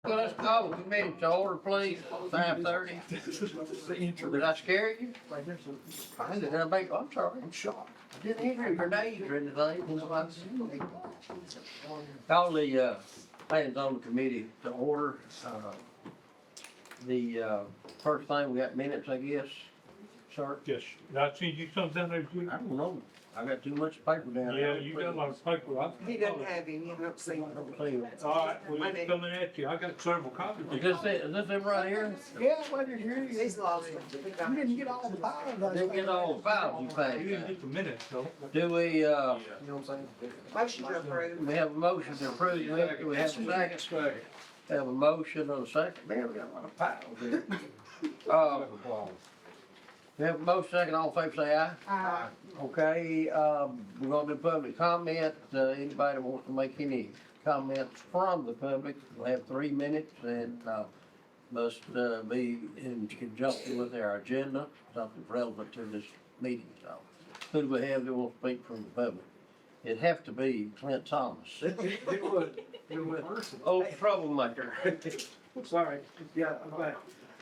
Well, let's call the committee to order, please, 5:30. Did I scare you? I didn't make, I'm sorry, I'm shocked. I didn't hear your names or anything. Call the, plans on the committee to order. The first thing, we got minutes, I guess, sir? Yes, I seen you come down there too. I don't know. I got too much paper down there. Yeah, you got a lot of paper. He doesn't have any, I don't see. All right, well, it's coming at you. I got several copies. Is this it? Is this it right here? Yeah, what is yours? He's lost it. You didn't get all the files. Didn't get all the files you You didn't paid. get the minutes, though. Do we, You know what I'm saying? Motion to approve. we have a motion to approve, do we have a second? Have a motion and a second, man, we got a lot of files here. We have a motion, second, all in favor say aye. Okay, we're gonna do public comment, anybody wants to make any comments from the public, we'll have 3 minutes and, must, be in conjunction with our agenda, something relevant to this meeting, so. Who do we have that will speak from the public? It'd have to be Clint Thomas. It would. Old troublemaker. Sorry. Yeah, I'm back.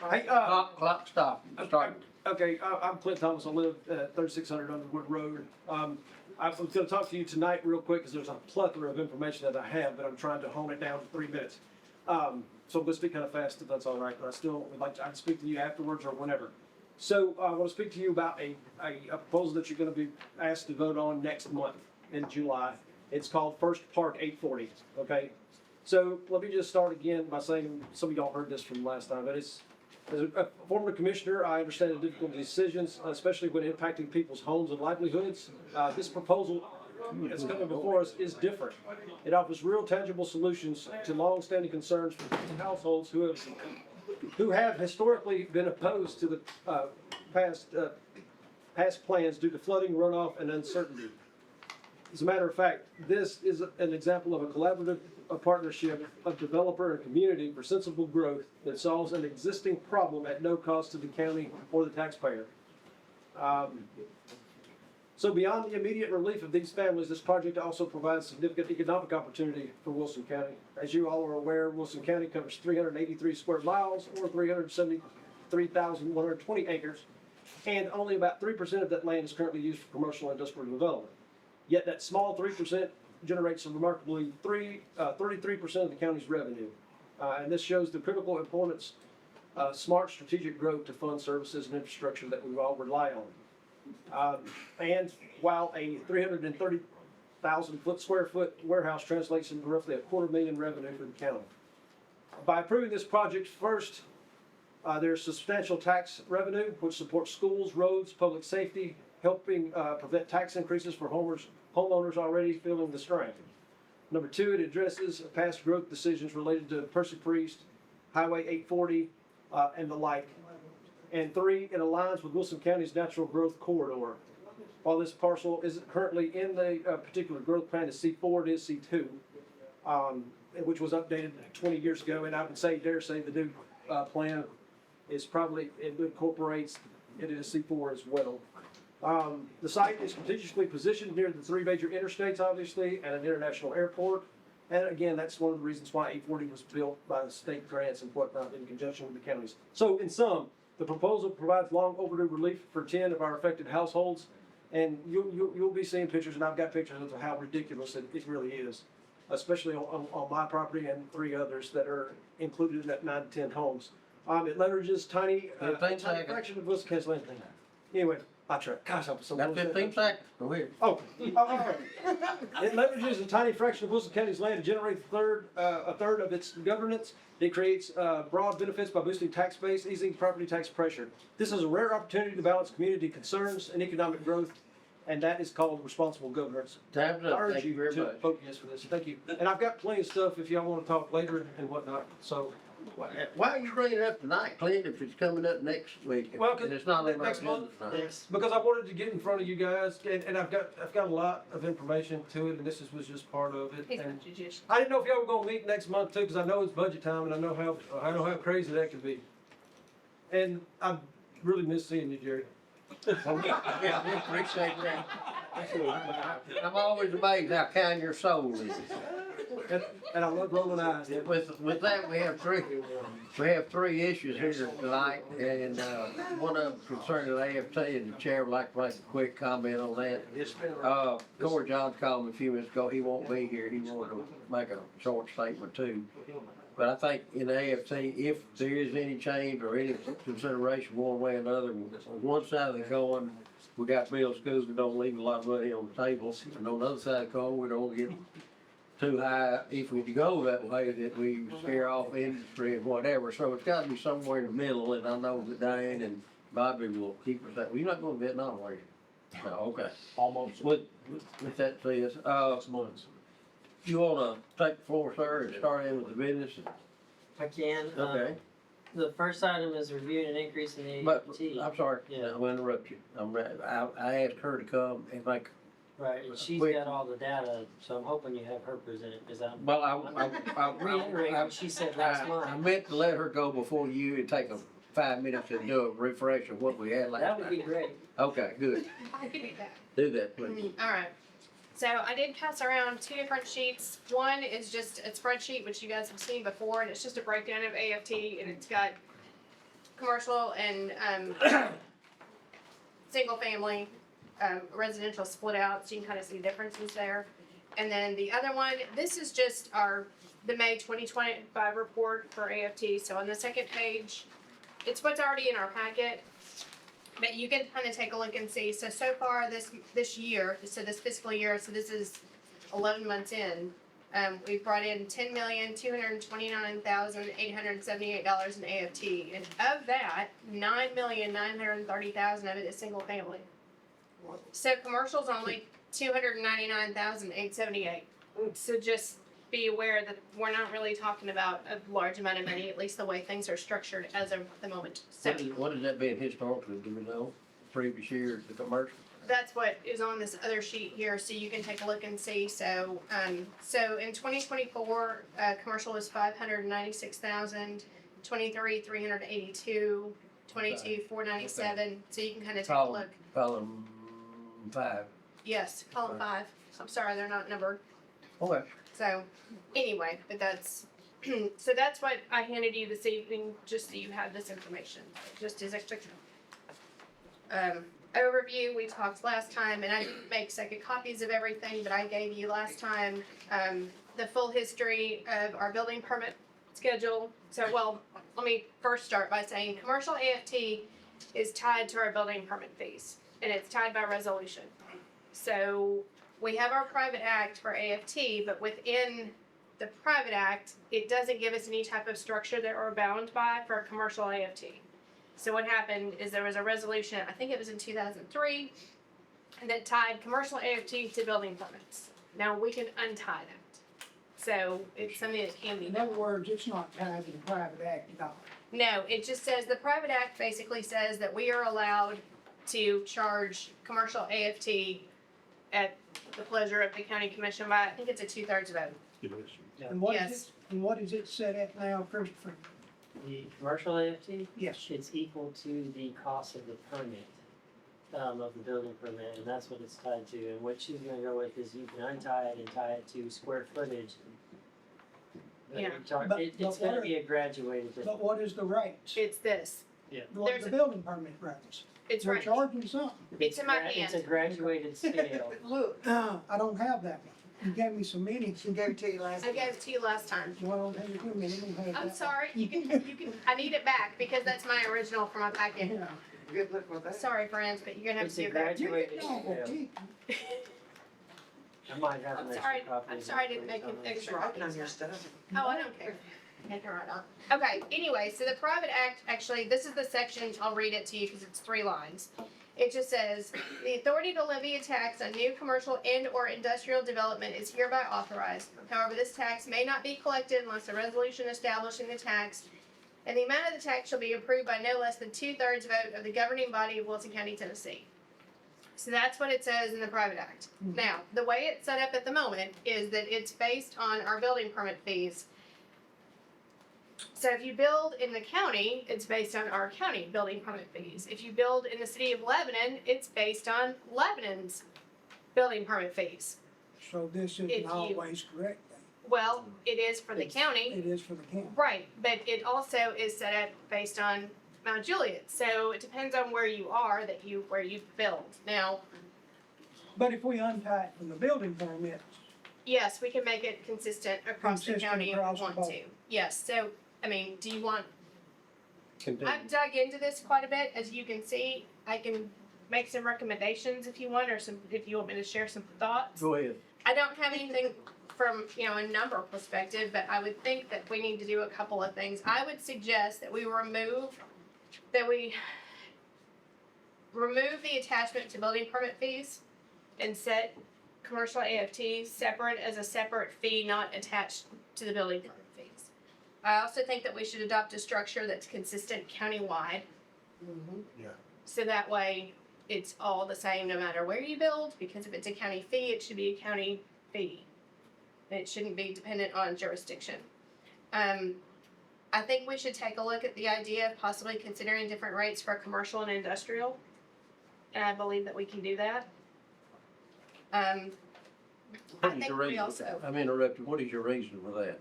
Hey, Clock stop, start. okay, I'm Clint Thomas. I live at 3600 Underwood Road. I was gonna talk to you tonight real quick because there's a plethora of information that I have, but I'm trying to hone it down to 3 minutes. So I'm gonna speak kind of fast if that's all right, but I still would like to, I can speak to you afterwards or whenever. So I want to speak to you about a proposal that you're gonna be asked to vote on next month in July. It's called First Park 840, okay? So let me just start again by saying, some of y'all heard this from last time, but it's, as a former commissioner, I understand the difficult decisions, especially when impacting people's homes and livelihoods. This proposal that's coming before us is different. It offers real tangible solutions to long-standing concerns for households who have historically been opposed to the past plans due to flooding, runoff, and uncertainty. As a matter of fact, this is an example of a collaborative partnership of developer and community for sensible growth that solves an existing problem at no cost to the county or the taxpayer. So beyond the immediate relief of these families, this project also provides significant economic opportunity for Wilson County. As you all are aware, Wilson County covers 383 square miles or 373,120 acres, and only about 3% of that land is currently used for commercial and industrial development. Yet that small 3% generates a remarkably 33% of the county's revenue. And this shows the critical importance of smart strategic growth to fund services and infrastructure that we all rely on. And while a 330,000 square foot warehouse translates into roughly $250,000 revenue for the county. By approving this project first, there's substantial tax revenue, which supports schools, roads, public safety, helping prevent tax increases for homeowners already feeling the strain. Number two, it addresses past growth decisions related to Percy Priest, Highway 840, and the like. And three, it aligns with Wilson County's natural growth corridor. While this parcel isn't currently in the particular growth plan as C4, it is C2, which was updated 20 years ago. And I would dare say the new plan is probably, it incorporates it is C4 as well. The site is strategically positioned near the 3 major interstates, obviously, and an international airport. And again, that's one of the reasons why 840 was built by the state grants and whatnot in conjunction with the counties. So in sum, the proposal provides long overdue relief for 10 of our affected households. And you'll be seeing pictures, and I've got pictures of how ridiculous it really is, especially on my property and 3 others that are included in that 9 to 10 homes. It leverages tiny fraction of Wilson County's land. Anyway, I tried. Gosh, I'm so. Got 15 seconds, go ahead. Oh, it leverages a tiny fraction of Wilson County's land to generate a third of its governance. It creates broad benefits by boosting tax base, easing property tax pressure. This is a rare opportunity to balance community concerns and economic growth, and that is called responsible governance. Time's I up, urge thank you you very to much. vote yes for this. Thank you. And I've got plenty of stuff if y'all want to talk later and whatnot. So, Why are you bringing it up tonight, Clint, if it's coming up next week? Well, 'cause And it's not on our next agenda month, tonight. because I wanted to get in front of you guys, and I've got a lot of information to it, and this was just part of it. And I didn't know if y'all were gonna meet next month too, because I know it's budget time, and I know how crazy that can be. And I really miss seeing you, Jerry. Yeah, we appreciate that. I'm always amazed how kind your soul is. And I love rolling eyes. With that, we have three issues here tonight, and, one of them concerning the AFT, and the chair would like to make a quick comment on that. Corey John called me a few minutes ago, he won't be here, he wanted to make a short statement too. But I think in the AFT, if there is any change or any consideration one way or another, on one side of the coin, we got Bill Schools, we don't leave a lot of money on the table, and on the other side of the coin, we don't get too high, if we go that way, that we scare off industry and whatever, so it's gotta be somewhere in the middle, and I know that Diane and Bobby will keep us that, well, you're not going to Vietnam, are you? No, okay. Almost. With that said, Months. you wanna take the floor, sir, and start in with the business? I can. Okay, The first item is reviewing an increase in the but, AFT. I'm sorry, Yeah. I'll interrupt you, I asked her to come and make, Right, and she's Quick. got all the data, so I'm hoping you have her present it, because I'm well, I reiterating what she said last I month. meant to let her go before you and take 5 minutes and do a refresh of what we had last That would be time. great. Okay, good, I can do that. do that, please. All right. So I did pass around two different sheets. One is just a spreadsheet, which you guys have seen before, and it's just a breakdown of AFT, and it's got commercial and, single family, residential split out, so you can kind of see differences there. And then the other one, this is just the May 2025 report for AFT. So on the second page, it's what's already in our packet. But you can kind of take a look and see, so far this year, so this fiscal year, so this is 11 months in, we've brought in $10,229,878 in AFT, and of that, $9,930,000 of it is single family. So commercial's only $299,878. So just be aware that we're not really talking about a large amount of money, at least the way things are structured as of the moment. So What has that been historically, do we know, previous years, the commercial? that's what is on this other sheet here, so you can take a look and see. So, so in 2024, commercial was 596,000, 23, 382, 22, 497. So you can kind of take a look. Column 5. Yes, column 5. I'm sorry, they're not numbered. Okay. So, anyway, but that's, so that's what I handed you this evening, just so you have this information, just as extra. Overview, we talked last time, and I didn't make second copies of everything, but I gave you last time, the full history of our building permit schedule. So, well, let me first start by saying, commercial AFT is tied to our building permit fees, and it's tied by resolution. So, we have our private act for AFT, but within the private act, it doesn't give us any type of structure that we're bound by for a commercial AFT. So what happened is there was a resolution, I think it was in 2003, that tied commercial AFT to building permits. Now we can untie that. So it's something that can be In done. other words, it's not tied to the private act at all. No, it just says, the private act basically says that we are allowed to charge commercial AFT at the pleasure of the county commission by, I think it's a 2/3 vote. And what is Yes. it, and what is it set at now, Christopher? The commercial AFT, Yes. it's equal to the cost of the permit, of the building permit, and that's what it's tied to. And what she's gonna go with is you can untie it and tie it to square footage. But Yeah. you're talk- But- it's but gonna what be a graduated. But what is the rates? It's this. What there's are a- the building permit rates? It's We're right. charging something. It's in my It's a hand. graduated scale. Look, I don't have that one. You gave me some minutes. she gave it to you last. I gave it to you last time. Well, I don't have it with me. I don't have I'm that sorry, you can, I need it back because that's my original for my one. packet. Yeah. Good luck with that. Sorry, friends, but you're gonna have It's to a give that. You graduated can go, scale. gee. I might have an I'm extra sorry, copy. I'm of sorry I that didn't make for an you. It's extra writing on copy. your stuff. Oh, I don't care. I can write on. Okay, anyway, so the private act, actually, this is the section, I'll read it to you because it's 3 lines. It just says, the authority to levy a tax on new commercial and or industrial development is hereby authorized. However, this tax may not be collected unless a resolution establishing the tax, and the amount of the tax shall be approved by no less than 2/3 vote of the governing body of Wilson County, Tennessee. So that's what it says in the private act. Now, the way it's set up at the moment is that it's based on our building permit fees. So if you build in the county, it's based on our county building permit fees. If you build in the city of Lebanon, it's based on Lebanon's building permit fees. So this If isn't you- always correct then. Well, it is for the county, It is for the county. right, but it also is set up based on Mount Juliet, so it depends on where you are where you build. Now, But if we untie it from the building permits, yes, we can make it consistent across the Consistent county if across we the want board. to. Yes, so, I mean, do you want, Continue. I've dug into this quite a bit, as you can see. I can make some recommendations if you want, or if you want me to share some thoughts. Go ahead. I don't have anything from, a number perspective, but I would think that we need to do a couple of things. I would suggest that we remove the attachment to building permit fees and set commercial AFTs separate as a separate fee not attached to the building permit fees. I also think that we should adopt a structure that's consistent countywide. Yeah. So that way it's all the same no matter where you build, because if it's a county fee, it should be a county fee. It shouldn't be dependent on jurisdiction. I think we should take a look at the idea of possibly considering different rates for commercial and industrial. And I believe that we can do that. I What is think your we reason? also, I'm interrupting. What is your reason for that?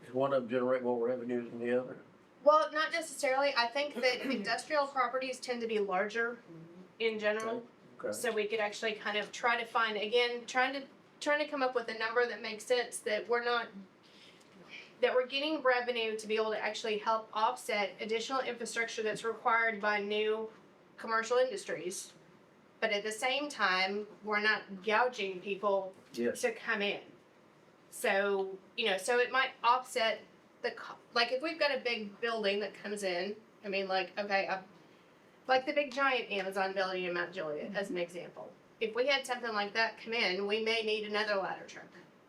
Does one of them generate more revenues than the other? well, not necessarily. I think that industrial properties tend to be larger in general. Okay. So we could actually kind of try to find, again, trying to come up with a number that makes sense, that we're getting revenue to be able to actually help offset additional infrastructure that's required by new commercial industries. But at the same time, we're not gouging people Yes. to come in. So, so it might offset like if we've got a big building that comes in, I mean, like, okay, like the big giant Amazon building in Mount Juliet, as an example. If we had something like that come in, we may need another ladder truck,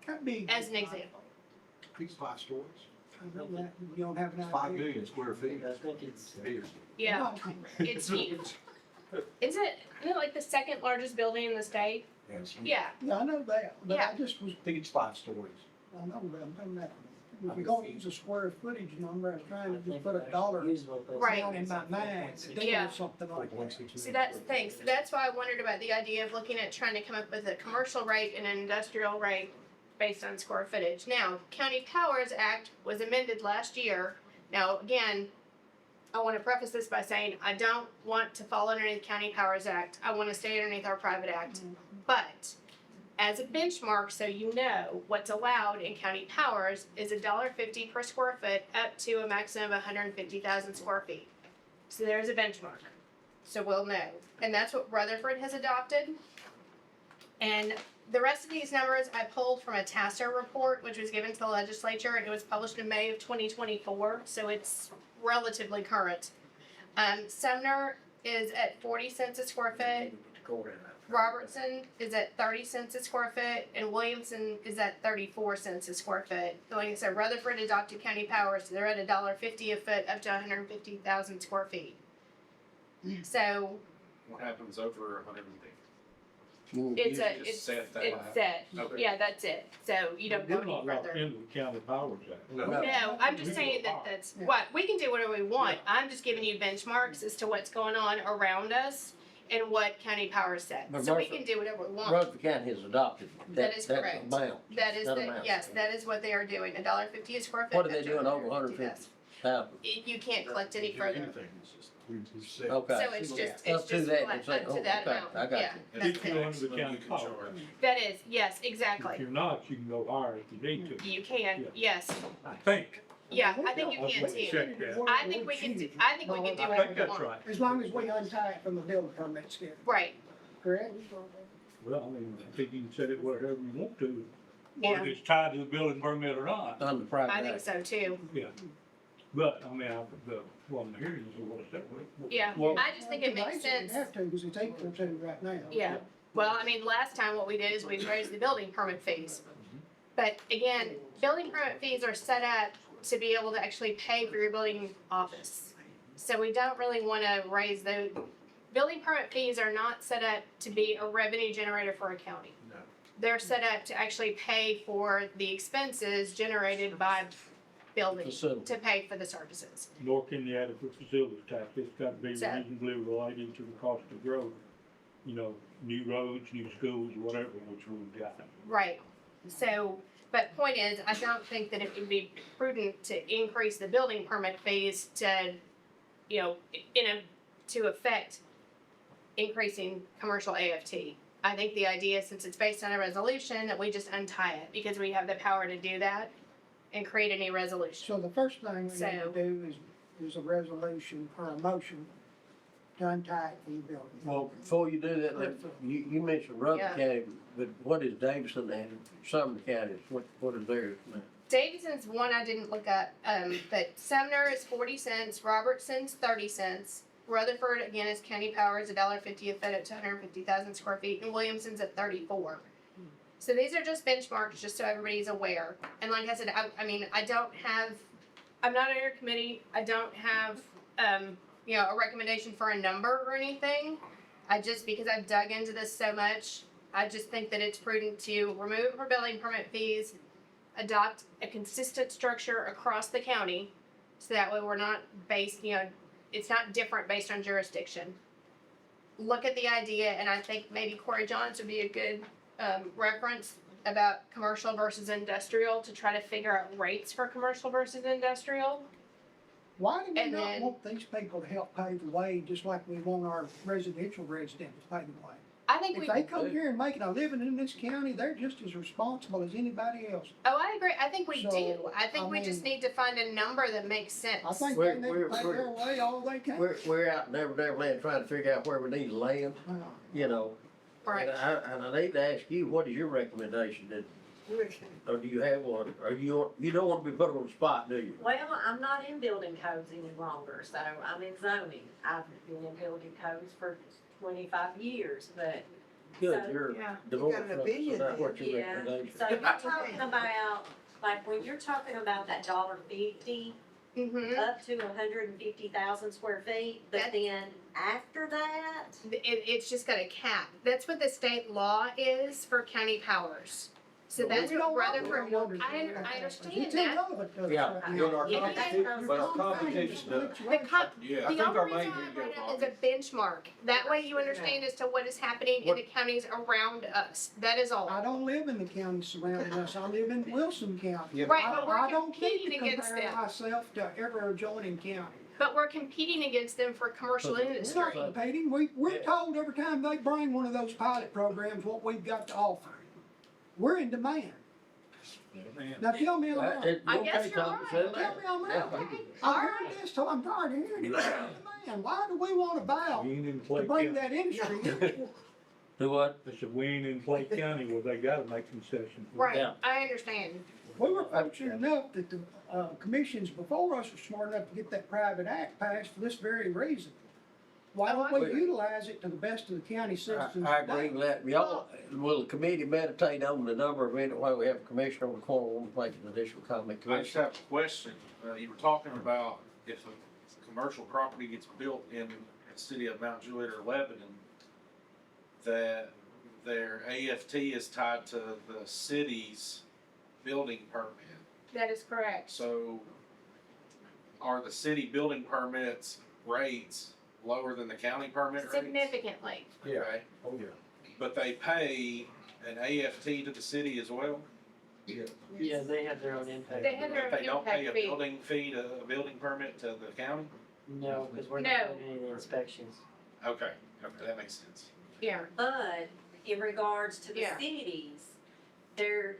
that big. as an example. It's 5 stories, You don't have an idea. 5 million square feet. I think it's, Bigger. Yeah, it's huge. Isn't it like the second largest building in the state? Yes. Yeah, Yeah, I know that, but Yeah. I just was, I think it's 5 stories. I know that, I'm talking about, if we're gonna use a square footage number, I was trying to just put a dollar usable place. Right. down in my mind, to do Yeah. something like that. see, that's the thing. So that's why I wondered about the idea of looking at trying to come up with a commercial rate and an industrial rate based on square footage. Now, County Powers Act was amended last year. Now, again, I want to preface this by saying I don't want to fall underneath County Powers Act. I want to stay underneath our private act. But as a benchmark, so you know, what's allowed in county powers is $1.50 per square foot up to a maximum of 150,000 square feet. So there's a benchmark. So we'll know. And that's what Rutherford has adopted. And the rest of these numbers I pulled from a TASER report, which was given to the legislature, and it was published in May of 2024, so it's relatively current. Sumner is at 40 cents a square foot. Robertson is at 30 cents a square foot, and Williamson is at 34 cents a square foot. Like I said, Rutherford adopted county powers, so they're at $1.50 a foot up to 150,000 square feet. So What happens over 150? it's just set that it's way. set. Okay. Yeah, that's it. So you don't go We're any not locked further. into the county powers act. No. No, I'm just saying that that's what we can do whatever we want. I'm just giving you benchmarks as to what's going on around us and what county powers set. But So we Martha, can do whatever we want. Rutherford County has adopted That is correct. that amount. That is That the, amount. yes, that is what they are doing, $1.50 a square foot. What are they up to doing over 150,000. 150,000? You can't collect any further. Anything, it's just, we set. Okay. So it's just, Up to that, flat, it's like, up to that okay, amount, I got yeah. you. That's If you're it. under the county powers act. That is, yes, If exactly. you're not, you can go higher if you need to. You can, Yeah. yes, I think. yeah, I think you I'll can go too. check that. I think we can do I whatever think we that's want. right. As long as we untie it from the building permit schedule, Right, correct? Well, I mean, I think you can set it wherever you want to, yeah, whether it's tied to the building permit or not. On the private I think act. so too. Yeah. But, I mean, what I'm hearing is what's that way. Yeah, Well- I just think it makes sense. You have to, because it's April 2 right now. Yeah, well, I mean, last time what we did is we raised the building permit fees. But again, building permit fees are set up to be able to actually pay for your building office. So we don't really wanna raise the, building permit fees are not set up to be a revenue generator for a county. No. They're set up to actually pay for the expenses generated by building, Facility. to pay for the services. Nor can the adequate facilities tax, it's got to be So- reasonably related to the cost of growth. You know, new roads, new schools, whatever, which we've got. Right, so But point is, I don't think that it would be prudent to increase the building permit fees to, to affect increasing commercial AFT. I think the idea, since it's based on a resolution, that we just untie it because we have the power to do that and create a new resolution. So the first thing we need So- to do is a resolution or a motion to untie it from the building. Well, before you do that, you mentioned Rutherford Yeah. County, but what is Davidson and Sumner counties? What is theirs now? Davidson's one I didn't look up, but Sumner is 40 cents, Robertson's 30 cents. Rutherford, again, is county power, is $1.50 a foot at 250,000 square feet, and Williamson's at 34. So these are just benchmarks, just so everybody's aware. And like I said, I'm not on your committee. I don't have, a recommendation for a number or anything. Because I've dug into this so much, I just think that it's prudent to remove it for building permit fees, adopt a consistent structure across the county, so that way we're not based, it's not different based on jurisdiction. Look at the idea, and I think maybe Corey Johns would be a good reference about commercial versus industrial to try to figure out rates for commercial versus industrial. Why do we And not then- want these people to help pave the way, just like we want our residential residents to pave the way? I think If we. they come here and making a living in this county, they're just as responsible as anybody else. Oh, I agree. I think we So, do. I think I we just mean- need to find a number that makes sense. I think We're- they need to we're- pay we're- their way all they can. We're out in Never trying to figure out where we need land, Right. And I need to ask you, what is your recommendation? Or do you have one? Or you don't want to be put on the spot, do you? Well, I'm not in building codes any longer, so I'm in zoning. I've been in building codes for 25 years, but, Good, So- you're Yeah. divorced, You got an so opinion that's what your yeah. recommendation. So you're talking about, like, when you're talking about that $1.50 Mm-hmm. up to 150,000 square feet, but That- then after that, It's just got a cap. That's what the state law is for county powers. So But that's we what don't want Rutherford, them to I do that. understand It's that. irrelevant to us Yeah, right Doing now. our Yeah. competition, but our competition does. The comp, Yeah, I the think only our reason main I thing bring goes it up on. is a benchmark. That way you understand as to what is happening in the counties around us. That is all. I don't live in the county surrounding us, I live in Wilson County. Yeah, Right, I but we're I don't need competing to against compare them. myself to every adjoining county. But we're competing against them for commercial But- We're industry. not competing, we're Yeah. told every time they bring one of those pilot programs what we've got to offer. We're in demand. Now tell me I'm wrong. I guess you're right. Tell me I'm wrong. I've heard this till I'm tired of hearing it. Man, why do we wanna bow We ain't in to Clay bring County. that industry in? Do what? I said, we ain't in Clay County where they gotta make concessions. Right, Yeah. I understand. We were fortunate enough that the, commissions before us were smart enough to get that private act passed for this very reason. Why don't we Well, utilize it to the best of the county citizens? I agree with that. Y'all, will the committee meditate on the number of minutes while we have a commissioner on the corner want to make an additional comment? I just have a question. You were talking about if a commercial property gets built in the city of Mount Juliet or Lebanon, that their AFT is tied to the city's building permit. That is correct. So are the city building permits rates lower than the county permit rates? Significantly. Yeah. Okay, Oh, yeah. but they pay an AFT to the city as well? Yeah, they have their own impact. They have their own They don't pay a impact fee. building fee to, a building permit to the county? No, because we're No. not doing any of the inspections. Okay, okay, that makes sense. Yeah. but in regards to the Yeah. cities, they're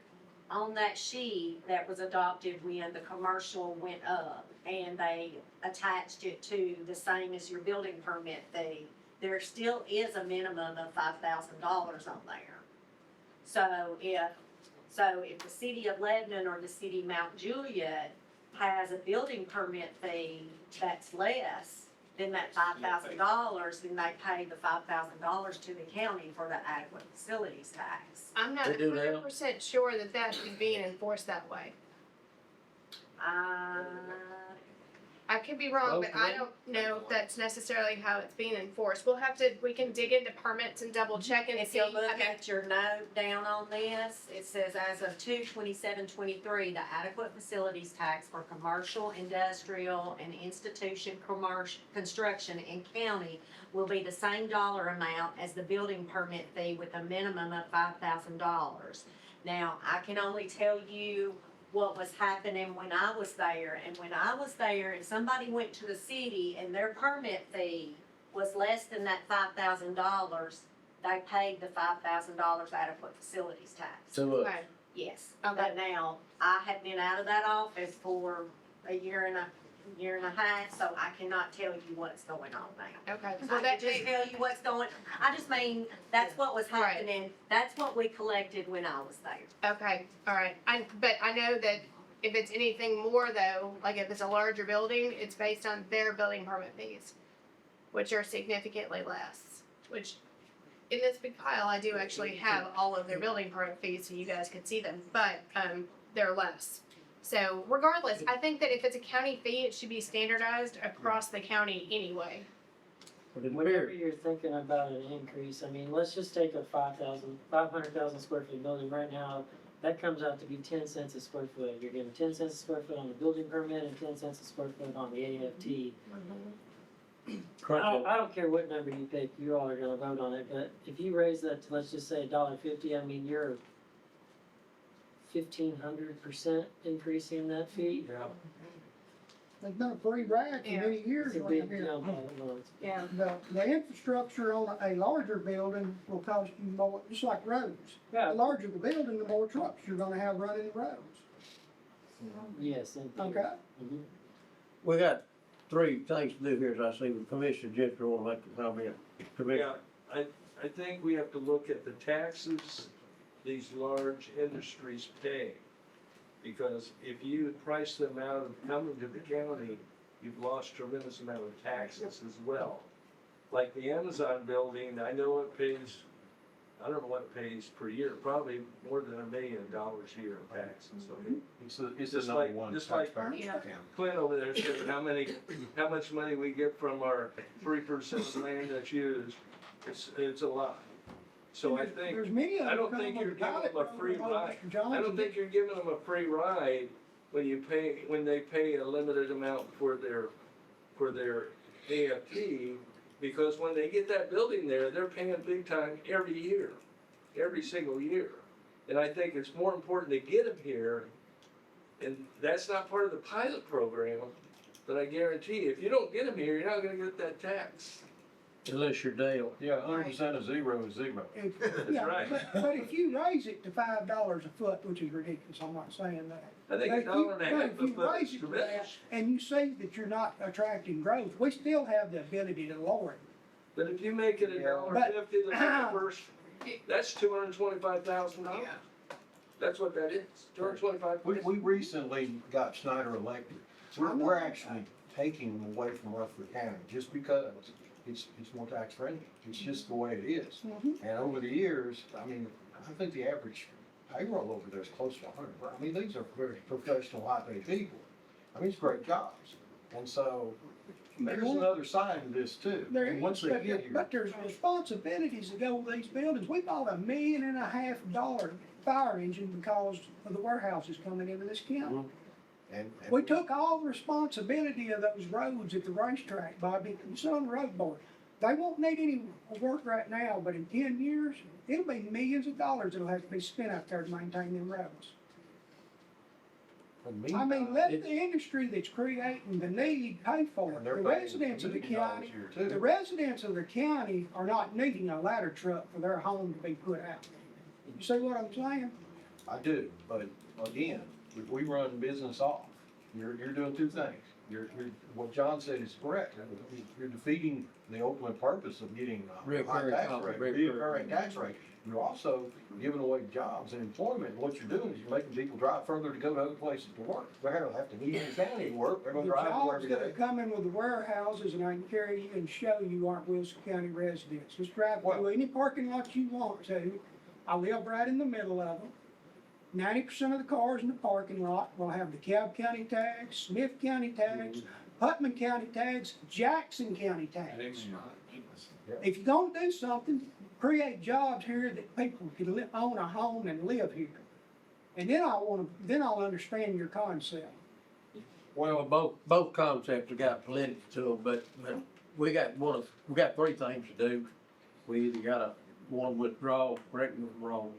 on that sheet that was adopted when the commercial went up and they attached it to the same as your building permit fee, there still is a minimum of $5,000 on there. So if the city of Lebanon or the city of Mount Juliet has a building permit fee that's less than that $5,000, then they pay the $5,000 to the county for the adequate facilities tax. I'm not They do now? 100% sure that that is being enforced that way. I could be wrong, but I Okay. don't know if that's necessarily how it's being enforced. We can dig into permits and double check and If see. you look Okay. at your note down on this, it says as of 2/27/23, the adequate facilities tax for commercial, industrial, and institution construction in county will be the same dollar amount as the building permit fee with a minimum of $5,000. Now, I can only tell you what was happening when I was there, and when I was there and somebody went to the city and their permit fee was less than that $5,000, they paid the $5,000 adequate facilities tax. So, Okay, Yes, Okay. but now, I have been out of that office for a year and a half, so I cannot tell you what's going on now. okay, I well, can that, just tell you what's going, I just mean, that's what was Right. happening, that's what we collected when I was there. okay, all right, but I know that if it's anything more though, like if it's a larger building, it's based on their building permit fees, which are significantly less, which in this big pile, I do actually have all of their building permit fees, so you guys could see them, but, they're less. So regardless, I think that if it's a county fee, it should be standardized across the county anyway. but it's Whenever weird. you're thinking about an increase, I mean, let's just take a 500,000 square foot building right now. That comes out to be 10 cents a square foot. You're getting 10 cents a square foot on the building permit and 10 cents a square foot on the AFT. I don't care what number you pick, you all are gonna vote on it, but if you raise that to, let's just say $1.50, I mean, you're 1,500% increasing that fee. Yeah. They've done a free ride for Yeah. many years It's a around big here. jump all at once. Yeah. The infrastructure on a larger building will cost you more, just like roads. The Yeah, larger the building, the more trucks you're gonna have running the roads, yes, in theory. okay? Mhm. We got three things to do here, as I see, the Commissioner Gentry want to make a comment. Commissioner, Yeah, I think we have to look at the taxes these large industries pay. Because if you price them out of coming to the county, you've lost tremendous amount of taxes as well. Like the Amazon building, I know it pays, I don't know what it pays per year, probably more than $1 million a year in taxes, okay? It's Just the number like- one just like- taxpayer. Yeah. Clint over there said how much money we get from our 3% of land that's used, it's a lot. So I think, There's many of them I don't come think on you're the giving pilot them a free program, ride. Mr. Johnson. I don't think you're giving them a free ride when they pay a limited amount for their AFT, because when they get that building there, they're paying big time every year, every single year. And I think it's more important to get them here, and that's not part of the pilot program, but I guarantee if you don't get them here, you're not gonna get that tax. unless you're Dale. Yeah, 100% of zero is zero. Yeah, right. but if you raise it to $5 a foot, which is ridiculous, I'm not saying that. I think But $1.50 if a you foot raise is it to that, tremendous. and you say that you're not attracting growth, we still have the ability to lower it. But if you make it $1.50 the first, that's $225,000. That's what that is, $225,000. We recently got Snyder elected. We're actually taking them away from Rutherford County just because it's more tax friendly. It's just the way it is. Mhm. And over the years, I mean, I think the average payroll over there is close to 100. I mean, these are very professional, high-paid people. I mean, it's great jobs. And so there's another side to this too. There And is, once they get here, but there's responsibilities that go with these buildings. We bought $1.5 million fire engine because of the warehouses coming into this county. and We took all the responsibility of those roads at the racetrack, Bobby, and it's on the road board. They won't need any work right now, but in 10 years, it'll be millions of dollars that'll have to be spent out there to maintain them roads. in the I mean, meantime, let the industry that's creating the need pay for it. and they're The paying residents of the $1 million county, here too. the residents of the county are not needing a ladder truck for their home to be put out. You see what I'm saying? I do, but again, if we run business off, you're doing two things. What John said is correct. You're defeating the ultimate purpose of getting a high Reoccurring tax cost, rate, reoccurring. reoccurring tax rate. You're also giving away jobs and employment. What you're doing is you're making people drive further to go to other places to work. They're gonna have to leave the county to work. They're The gonna drive to work jobs every that are day. coming with the warehouses, and I can carry you and show you, aren't Wilson County residents. Just drive through any parking lot you want to. I live right in the middle of them. 90% of the cars in the parking lot will have the Cobb County tags, Smith County tags, Putnam County tags, Jackson County tags. If you're gonna do something, create jobs here that people can own a home and live here. And then I'll understand your concept. Well, both concepts have got political to them, but we got three things to do. We either gotta, one, withdraw, correct me if I'm wrong,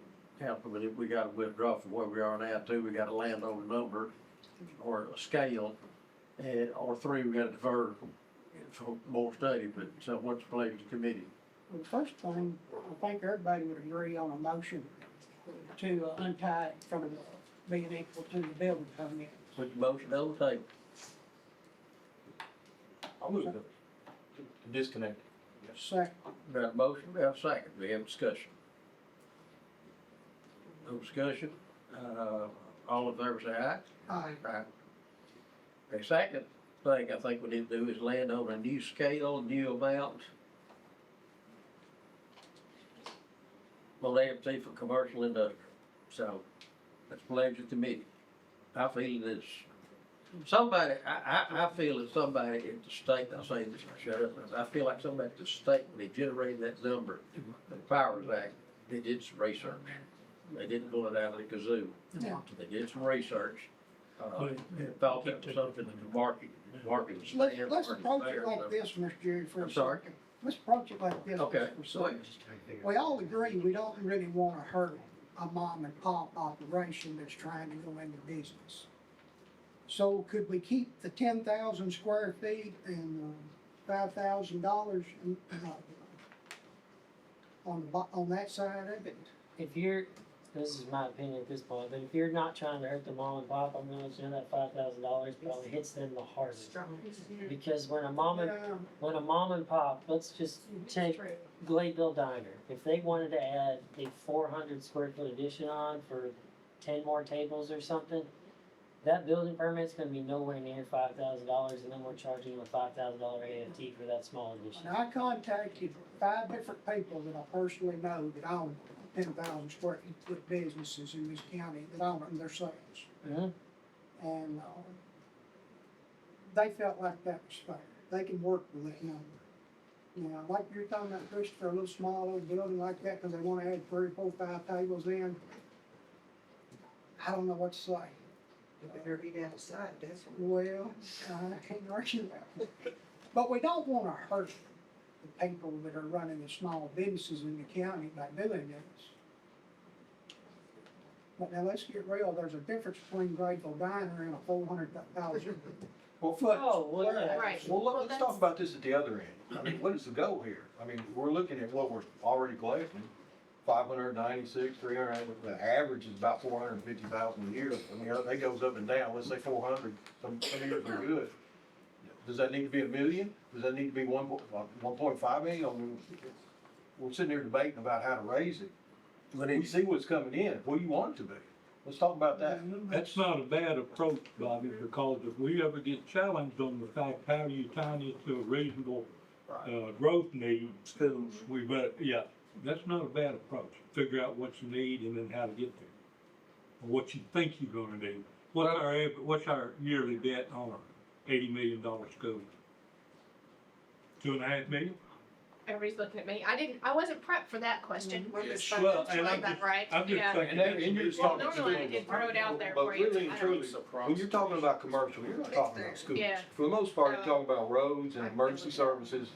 Councilman, if we gotta withdraw from where we are now too, we gotta land on a number or a scale, and, or three, we gotta defer for more study, but, so what's the pleasure of the committee? The first thing, I think everybody would agree on a motion to untie it from being equal to the building permit. Put the motion on the table. I'll move to disconnect. Second. We got a motion, we have a second, we have discussion. No discussion, all in favor say aye. Aye. Aye. Okay, second thing I think we need to do is land on a new scale, new amount. Well, AFT for commercial industrial, so that's pleasure to me. I feel this, somebody, I feel that somebody at the state, I'll say this, shut up, I feel like somebody at the state, when they generated that number, the Powers Act, they did some research. They didn't pull it out of the kazoo. Yeah. They did some research, and thought that was something that the market was Let's, saying. let's approach it like this, Mr. Jerry, for a I'm sorry? second. Let's approach it like this. Okay, for a so second. We all agree we don't really wanna hurt a mom and pop operation that's trying to go into business. So could we keep the 10,000 square feet and $5,000 on that side of it? If you're, this is my opinion at this point, but if you're not trying to hurt the mom and pop, I'm gonna assume that $5,000 probably hits them the hardest. Because when a mom and pop, let's just take Gladeville Diner, if they wanted to add a 400 square foot addition on for 10 more tables or something, that building permit's gonna be nowhere near $5,000, and then we're charging them a $5,000 AFT for that small addition. And I contacted 5 different people that I personally know that own 10,000 square foot businesses in this county that own them themselves. Mhm. And, they felt like that was fair. They can work with that number. You know, like you're talking about, Christopher, a little small little building like that, cause they wanna add 3, 4, 5 tables in. I don't know what to say. You better eat outside, that's what. Well, I can't argue that. But we don't wanna hurt the people that are running the small businesses in the county by doing this. But now let's get real, there's a difference between Grateful Diner and a 400,000 Well, foot. Oh, well, yeah. warehouse. Right. well, Well, let's talk about this at the other end. I mean, what is the goal here? I mean, we're looking at what we're already collecting, 596, 300, the average is about 450,000 a year. I mean, it goes up and down, let's say 400, some years are good. Does that need to be 1 million? Does that need to be 1.5 million? I mean, we're sitting here debating about how to raise it. We see what's coming in, what do you want it to be? Let's talk about that. That's not a bad approach, Bobby, because if we ever get challenged on the fact how you tie it to a reasonable, growth need, Schools. we better, yeah, that's not a bad approach. Figure out what you need and then how to get there. Or what you think you're gonna do. What's our yearly debt on our $80 million school? 2.5 million? Everybody's looking at me. I wasn't prepped for that question. Well, this Well, budget's and like I'm that, just, right? I'm just Yeah. thinking. And you're just Well, talking normally I schools. did throw it out there But for you. really and I don't- truly, when you're talking about commercial, you're not talking about schools. Yeah. For the most part, you're talking about roads and emergency services.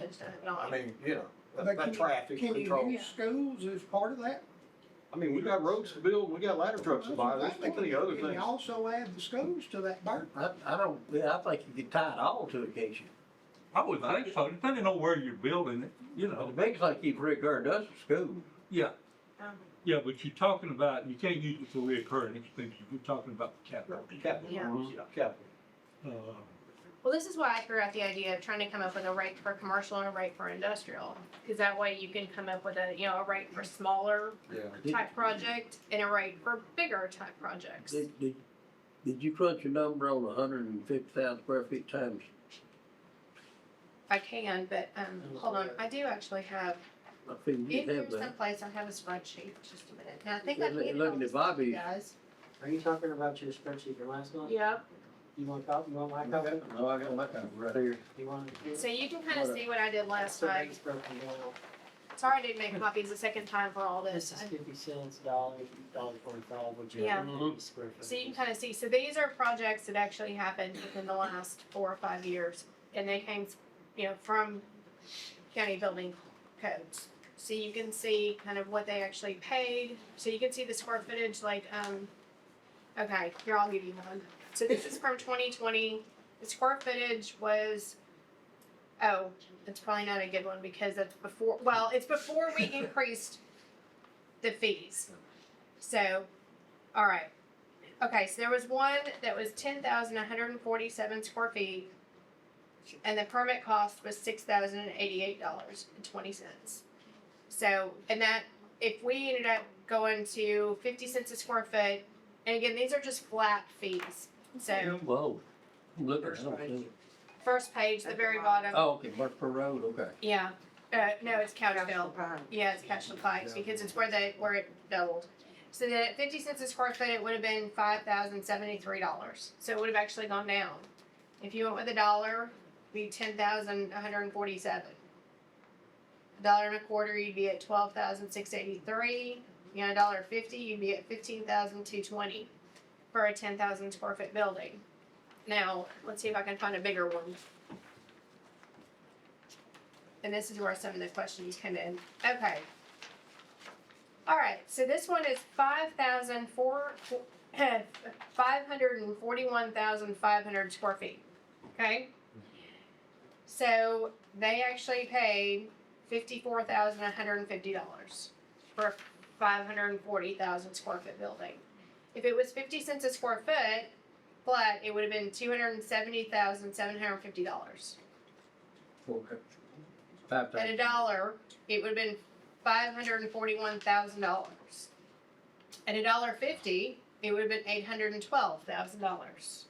I mean, you know, But that can traffic you control. use schools as part of that? I mean, we got roads to build, we got ladder trucks to buy, there's plenty of other Can you things. also add the schools to that burden? I don't, yeah, I think you could tie it all to it, can't you? I would think so, depending on where you're building it, you But know. the biggest thing keep Rick Gurr does is school. Yeah, Um, yeah, but you're talking about, you can't use it for reoccurring expenses, you're talking about capital. Capital, Yeah. capital. Well, this is why I threw out the idea of trying to come up with a rate for commercial and a rate for industrial. Cause that way you can come up with a rate for smaller Yeah. type project and a rate for bigger type projects. Did you crunch a number on 150,000 square feet times? I can, but, hold on, I do actually have, I feel in you here have that. someplace, I have a spreadsheet, just a minute. Now, I think I Looking handed at all this Bobby. to you guys. Are you talking about your spreadsheet from last month? Yep, You want copy, you want my copy? No, I got my copy right here. You want it? so you can kinda see what I did last So time. it's broken down. Sorry I didn't make copies the second time for all This this. is 50 cents, $1.45, which is Yeah. 50 square foot. So you can kind of see, so these are projects that actually happened within the last 4 or 5 years. And they came, from county building codes. so you can see kind of what they actually paid. So you can see the square footage, like, okay, here, I'll give you one. So this is from 2020. The square footage was, oh, it's probably not a good one because that's before, well, it's before we increased the fees. So, all right. Okay, so there was one that was 10,147 square feet, and the permit cost was $6,088.20. So, and that, if we ended up going to 50 cents a square foot, and again, these are just flat fees. So, Whoa, look at something. first page, the very bottom. Oh, okay, Burkeville Road, okay. Yeah. No, it's Couchville. Council Pine. Yeah, it's Couchville Pike because it's where it doubled. So then at 50 cents a square foot, it would have been $5,073. So it would have actually gone down. If you went with $1, it'd be 10,147. $1.25, you'd be at 12,683. You know, $1.50, you'd be at 15,220 for a 10,000 square foot building. Now, let's see if I can find a bigger one. And this is where some of the questions come in. Okay. All right, so this one is 541,500 square feet. Okay? So they actually paid $54,150 for a 540,000 square foot building. If it was 50 cents a square foot flat, it would have been $270,750. Okay. At $1, it would have been $541,000. At $1.50, it would have been $812,000.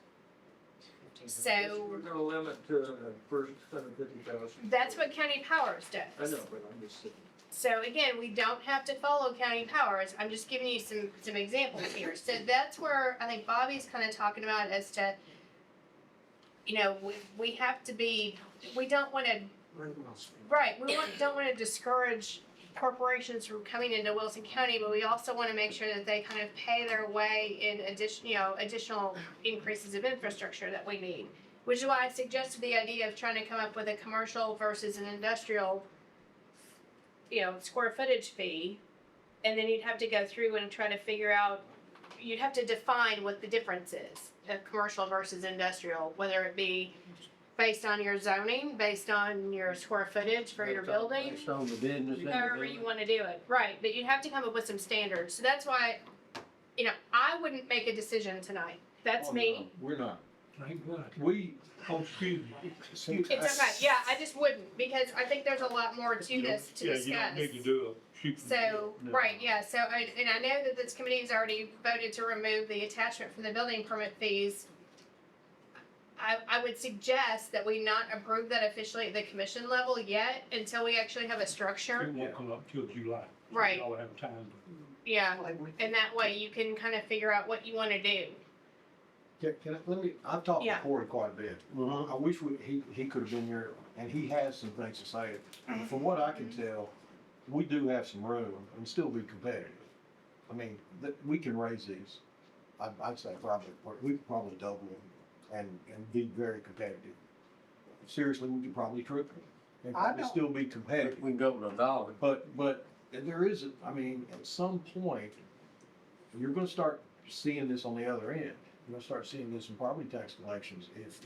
So We're gonna limit to the first 150,000. that's what County Powers does. I know, but I'm just saying. So again, we don't have to follow County Powers. I'm just giving you some examples here. So that's where I think Bobby's kind of talking about as to, you know, we have to be, we don't want to, right, don't want to discourage corporations from coming into Wilson County, but we also want to make sure that they kind of pay their way in additional increases of infrastructure that we need. Which is why I suggested the idea of trying to come up with a commercial versus an industrial, square footage fee. And then you'd have to go through and try to figure out, you'd have to define what the difference is of commercial versus industrial, whether it be based on your zoning, based on your square footage for your building, Based on the business and the however building. you want to do it. Right, but you'd have to come up with some standards. So that's why, I wouldn't make a decision tonight. That's me. We're not. Thank God. We, Oh, excuse me. It's okay. Yeah, I just wouldn't because I think there's a lot more to this to discuss. Yeah, you don't need to do a shoot. So, right, yeah, so, and I know that this committee has already voted to remove the attachment from the building permit fees. I would suggest that we not approve that officially at the commission level yet until we actually have a structure. It won't come up till July. Right. Y'all have time to. Yeah, and that way you can kind of figure out what you want to do. I've talked to Yeah. Corey quite a bit. Mhm. I wish he could have been here, and he has some things to say. From what I can tell, we do have some room and still be competitive. I mean, we can raise these. I'd say we could probably double them and be very competitive. Seriously, we could probably triple them and I probably don't- still be competitive. We can go with $1. But there is, at some point, you're gonna start seeing this on the other end. You're gonna start seeing this in property tax collections if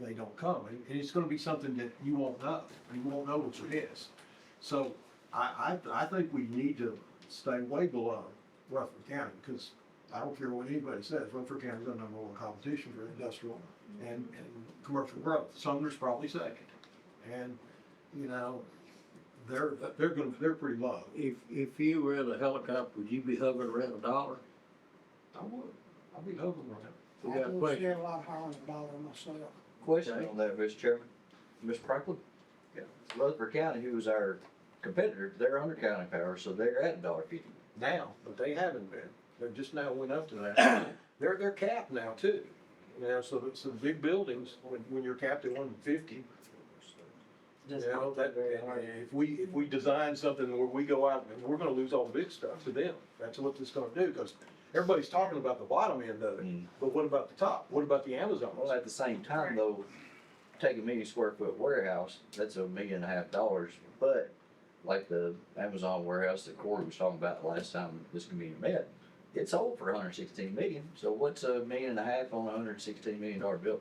they don't come. And it's gonna be something that you won't know. You won't know what it is. So I think we need to stay way below Rutherford County, because I don't care what anybody says, Rutherford County's the number one competition for industrial and commercial growth. Sumner's probably second. And, they're pretty low. If you were in a helicopter, would you be hovering around $1? I would. I'll be hovering around. We I got a would question. say a lot higher than $1 myself. Question on that, Mr. Chairman. Mr. Franklin? Yeah. Rutherford County, who is our competitor, they're under county power, so they're at $1.50. Now, but they haven't been. They just now went up to that. They're capped now too. So the big buildings, when you're capped at 150, if we design something where we go out and we're gonna lose all the big stuff to them, that's what this is gonna do, because everybody's talking about the bottom end of it, but what about the top? What about the Amazons? Well, at the same time though, take a 1 million square foot warehouse, that's $1.5 million, but like the Amazon warehouse that Corey was talking about the last time this committee met, it sold for 116 million. So what's $1.5 million on a $116 million building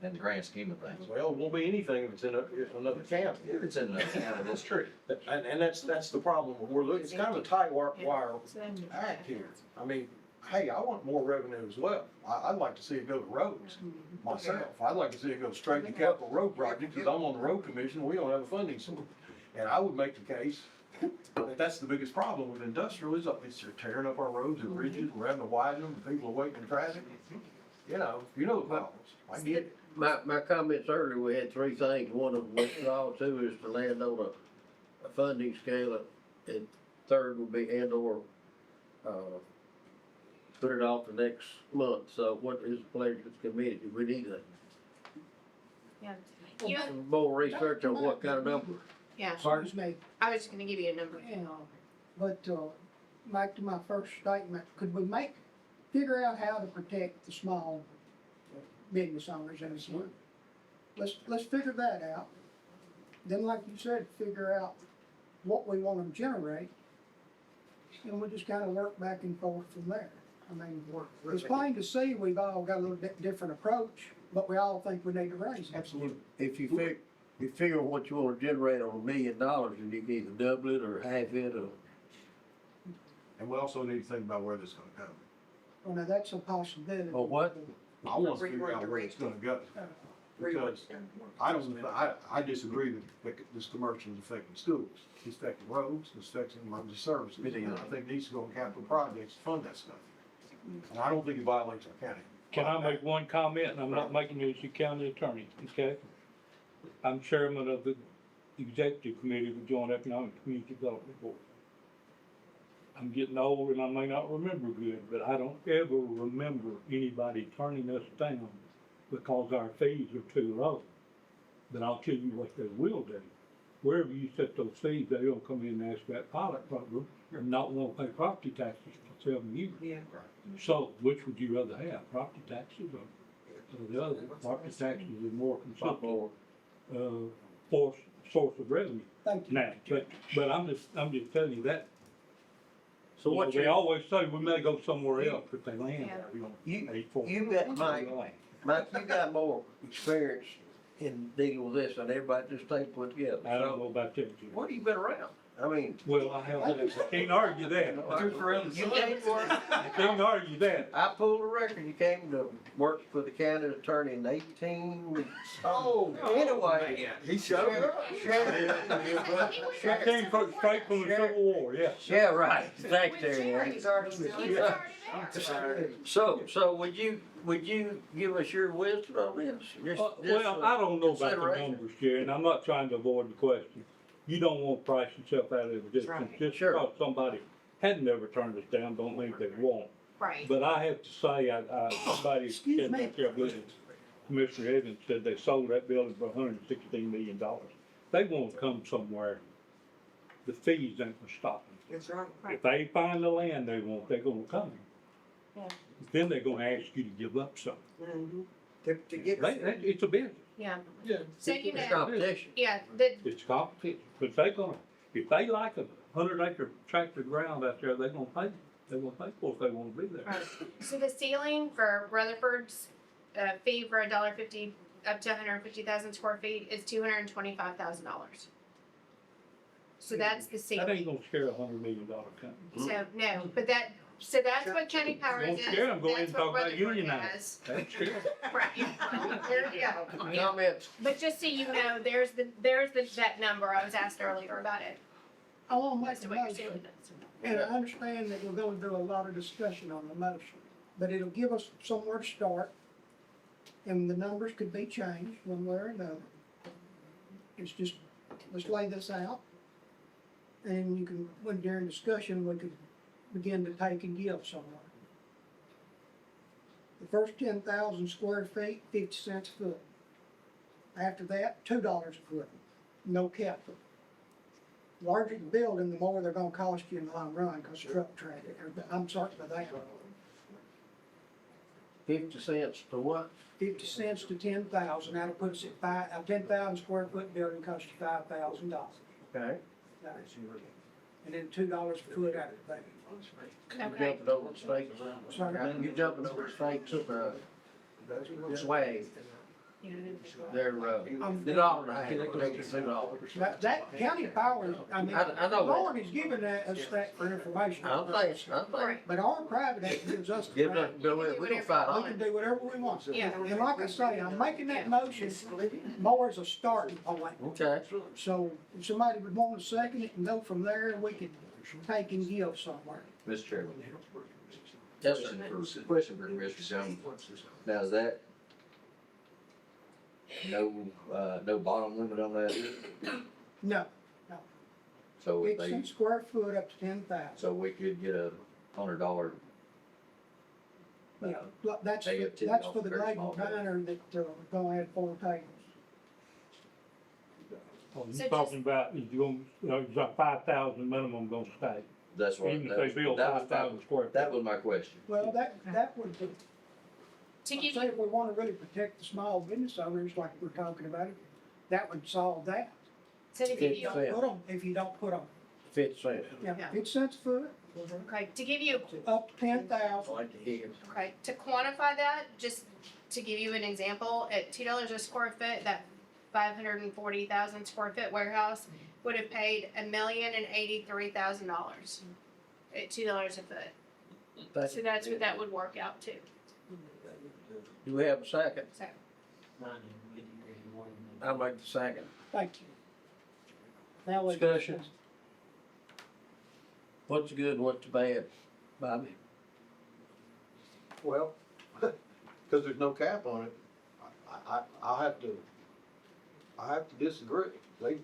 in the grand scheme of things? Well, it won't be anything if it's in another county. If it's in another county, that's true. And that's the problem. We're looking, it's kind of a tight wire act here. I mean, hey, I want more revenue as well. I'd like to see it go to roads myself. I'd like to see it go straight to capital road projects, because I'm on the road commission, we don't have a funding source. And I would make the case that that's the biggest problem with industrial is they're tearing up our roads and bridges, we're having to widen them, people are waiting in traffic. You know the problems. I get it. My comments earlier, we had three things. One of them, we all two, is to land on a funding scale, and third would be and/or, put it off the next month. So what is the pleasure of the committee? Do we need You, some more research on what kind of number? yeah, Excuse me, I was just gonna give you a number. yeah, but, back to my first statement, could we figure out how to protect the small business owners in this one? Let's figure that out. Then, like you said, figure out what we wanna generate, and we'll just kinda work back and forth from there. I mean, it's plain to see we've all got a little bit different approach, but we all think we need to raise it. Absolutely. If you figure what you wanna generate on $1 million, and you can either double it or half it, or And we also need to think about where this is gonna go. Well, now, that's a possibility. Or what? I want to figure out where it's gonna go. Because I disagree that this commercial is affecting schools. It's affecting roads, it's affecting emergency services. And I think these go on capital projects to fund that stuff. And I don't think it violates our county. Can I make one comment, and I'm not making you as a county attorney, okay? I'm chairman of the executive committee of the Joint Economic Community Development Board. I'm getting old and I may not remember good, but I don't ever remember anybody turning us down because our fees are too low. But I'll tell you what they will do. Wherever you set those fees, they'll come in and ask that pilot program and not want to pay property taxes for 7 years. Yeah. So, which would you rather have, property taxes or the other? Property taxes is more consistent, source of revenue Thank you. now, but I'm just telling you that. so what They you, always say we may go somewhere else if they land there, we don't you, pay for it. you got, Mike, you got more experience in dealing with this than everybody just think put together. I don't So, know about that, Jim. what have you been around? I mean, Well, I have, can't argue that. you came to work, Can't argue that. I pulled a record, you came to work for the county attorney in 18 weeks. Oh, Anyway, he showed up. I came straight from the Civil War, yeah. Yeah, right, thanks, Terry. He's already still He was there. already there. So would you give us your wisdom on this? Well, I don't know about the consideration. numbers, Jerry, and I'm not trying to avoid the question. You don't want to price yourself out of existence. right. Just Sure. because somebody had never turned us down, don't mean they won't. Right. But I have to say, somebody Excuse said me. back there, I believe Commissioner Evans said they sold that building for $116 million. They want to come somewhere. The fees ain't gonna stop them. That's right. If they find the land they want, they're gonna come. Yeah. Then they're gonna ask you to give up something. Mhm. To get. It's a business. Yeah. Yeah. So you It's know, competition. yeah, the, It's competition, but if they like a 100-acre tract of ground out there, they're gonna pay for it if they wanna be there. right. So the ceiling for Rutherford's, fee for $1.50 up to 150,000 square feet is $225,000. So that's the That ceiling. ain't gonna scare $100 million company. So, no, but that's what County Powers Don't is, scare 'em, go ahead that's and talk what about Rutherford unionize. has. That's scary. Right, there you go. Comments? But just so you know, there's that number I was asked earlier about it, I want to as make to a what your motion, ceiling is. and I understand that we're gonna do a lot of discussion on the motion, but it'll give us somewhere to start, and the numbers could be changed one way or another. It's just, let's lay this out, and you can, when during discussion, we could begin to take and give somewhere. The first 10,000 square feet, 50 cents a foot. After that, $2 a foot, no cap. Larger the building, the more they're gonna cost you in the long run, cause truck traffic, I'm sorry for that. 50 cents to what? 50 cents to 10,000, that'll put us at a 10,000 square foot building costs you $5,000. Okay. And then $2 a foot out of that. You Okay. jumping over the stakes, Sorry. you jumping over the stakes of, swag. They're, $1.50, $2. That county power, I mean, I know that. Lauren is giving us that for information. I'm saying, But our private act gives us the give us, right. we don't fight We on can it. do whatever we want. Yeah. And like I say, I'm making that motion more as a starting point. Okay. So if somebody would want to second it and go from there, we could take and give somewhere. Mr. Chairman. Yes, sir. Question for Mr. Jones. Now, is that no bottom limit on that? No, So if it's they, in square foot up to 10,000. so we could get a $100, Yeah, look, that's, They get that's $10 for the very Glade small diner that, we're gonna add 4 tables. Oh, So you talking about, is you gonna, is that 5,000 minimum gonna stay? that's what, Even if that they was, build that was 5,000 my, square feet? that was my question. Well, that would be, To give say you, if we wanna really protect the small business owners like we're talking about it, that would solve that. so to give you, If you don't put them, 50 cents. yeah, Yeah. 50 cents a foot, okay, to give you, up to 10,000. okay, to quantify that, just to give you an example, at $2 a square foot, that 540,000 square foot warehouse would have paid $1,083,000 at $2 a foot. So that's what that would work out to. Do we have a second? So, I'll make the second. Thank you. Now we Discussion. What's the good, what's the bad, Bobby? Well, because there's no cap on it, I have to disagree. The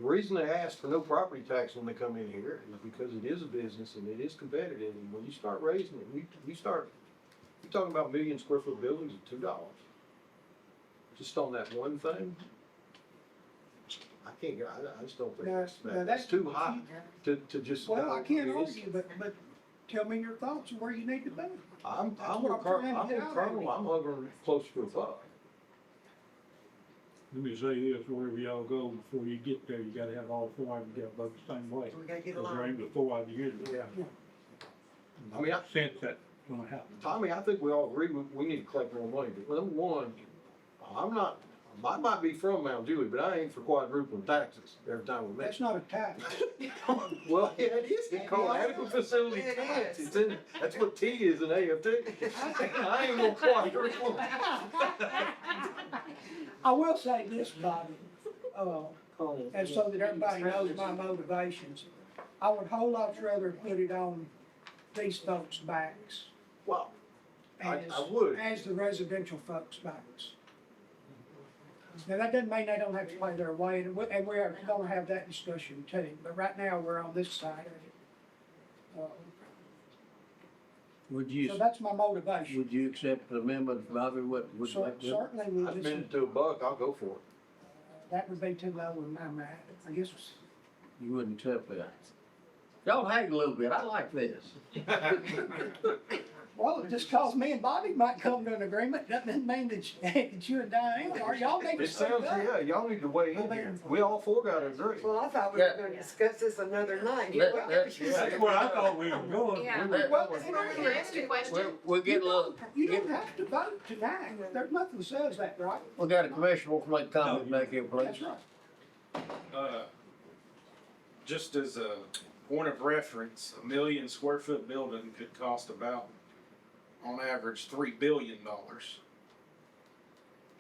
reason they ask for no property tax when they come in here is because it is a business and it is competitive, and when you start raising it, you're talking about million square foot buildings at $2. Just on that one thing, I can't, I just don't think that's too high to just. Well, I can't argue, but tell me your thoughts on where you need to be. I'm That's with what I'm trying to Colonel, get out of I'm you. hovering closer to a buck. Let me say this, wherever y'all go, before you get there, you gotta have all 4 of them get vote the same way. We gotta get Cause there along. ain't but 4 of you here. Yeah. I mean, Sense that's gonna happen. Tommy, I think we all agree we need to collect more money, but number one, I might be from Mount Juliet, but I ain't for quadrupling taxes every time we meet. That's not a tax. Well, yeah, it is, it's called adequate facility It tax, is. it's in, that's what T is in AFT. I ain't gonna quadruple. I will say this, Bobby, and so that everybody knows my motivations. I would a whole lot rather put it on these folks' backs Well, I as, would. as the residential folks' backs. Now, that doesn't mean they don't have to pay their way, and we are gonna have that discussion too, but right now, we're on this side of it. Would So you, that's my motivation. would you accept the amendment, Bobby, what would you like to? Certainly, we I've just, been to a buck, I'll go for it. that would be too low in my mind, I guess. You wouldn't accept that? Y'all hang a little bit, I like this. Well, just cause me and Bobby might come to an agreement, doesn't mean that you and Diane are, y'all need to It speak sounds, up. yeah, y'all need to weigh in here. We all 4 gotta agree. Well, I thought we were gonna discuss this another night. That's where I thought we were going. yeah. Well, Can I ask you a question? We'll get a little, You don't have to vote tonight, there's nothing that says that, right? we got a commissioner wants to make a comment back here, please. That's right. Just as a point of reference, a million square foot building could cost about, on average, $3 billion.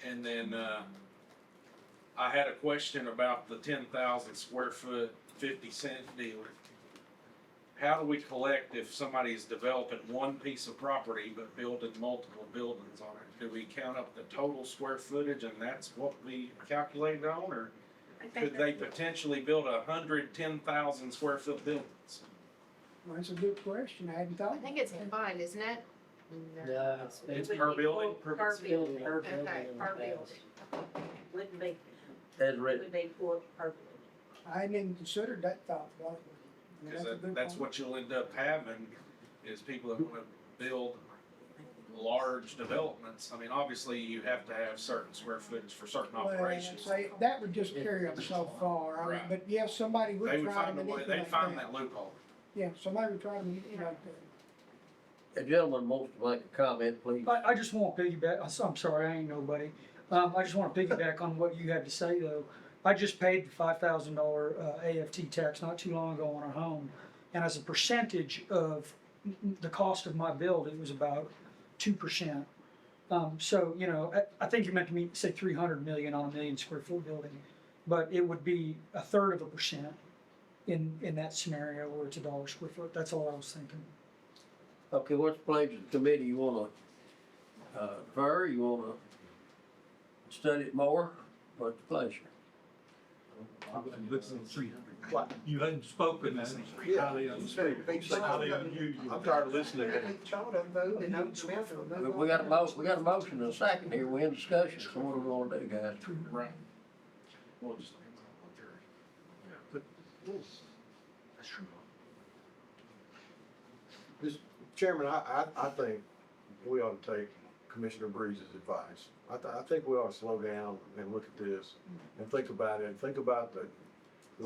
And then, I had a question about the 10,000 square foot, 50-cent deal. How do we collect if somebody is developing one piece of property but building multiple buildings on it? Do we count up the total square footage and that's what we calculate on, or could they potentially build 110,000 square foot buildings? Well, that's a good question, I hadn't thought. I think it's combined, isn't it? No, It's per building? Per building. Okay, per building. Wouldn't be, As written. would be per building. I hadn't even considered that thought, Bobby. Because That's a good that's point. what you'll end up having, is people that wanna build large developments, I mean, obviously you have to have certain square footage for certain Well, operations. say, that would just carry them so far, I mean, Right. but yes, somebody would They would try to find a way, manipulate they'd find that. that loophole. Yeah, somebody would try to manipulate that. A gentleman wants to make a comment, please. I just want to piggyback, I'm sorry, I ain't nobody. I just want to piggyback on what you had to say though. I just paid the $5,000 AFT tax not too long ago on a home. And as a percentage of the cost of my build, it was about 2%. So, you know, I think you meant to say 300 million on a 1,000,000 square foot building. But it would be 1/3% in that scenario where it's $1 square foot. That's all I was thinking. Okay, what's the pleasure of the committee? You wanna, defer, you wanna study it more? What's the pleasure? You hadn't spoken, that's highly unusual. I'm tired of listening. Y'all done voted and I'm Smith will move We got a on. we got a motion and a second here, we're in discussion, so what are we gonna do, guys? Right. We'll just. Chairman, I think we ought to take Commissioner Breeze's advice. I think we ought to slow down and look at this and think about it, and think about the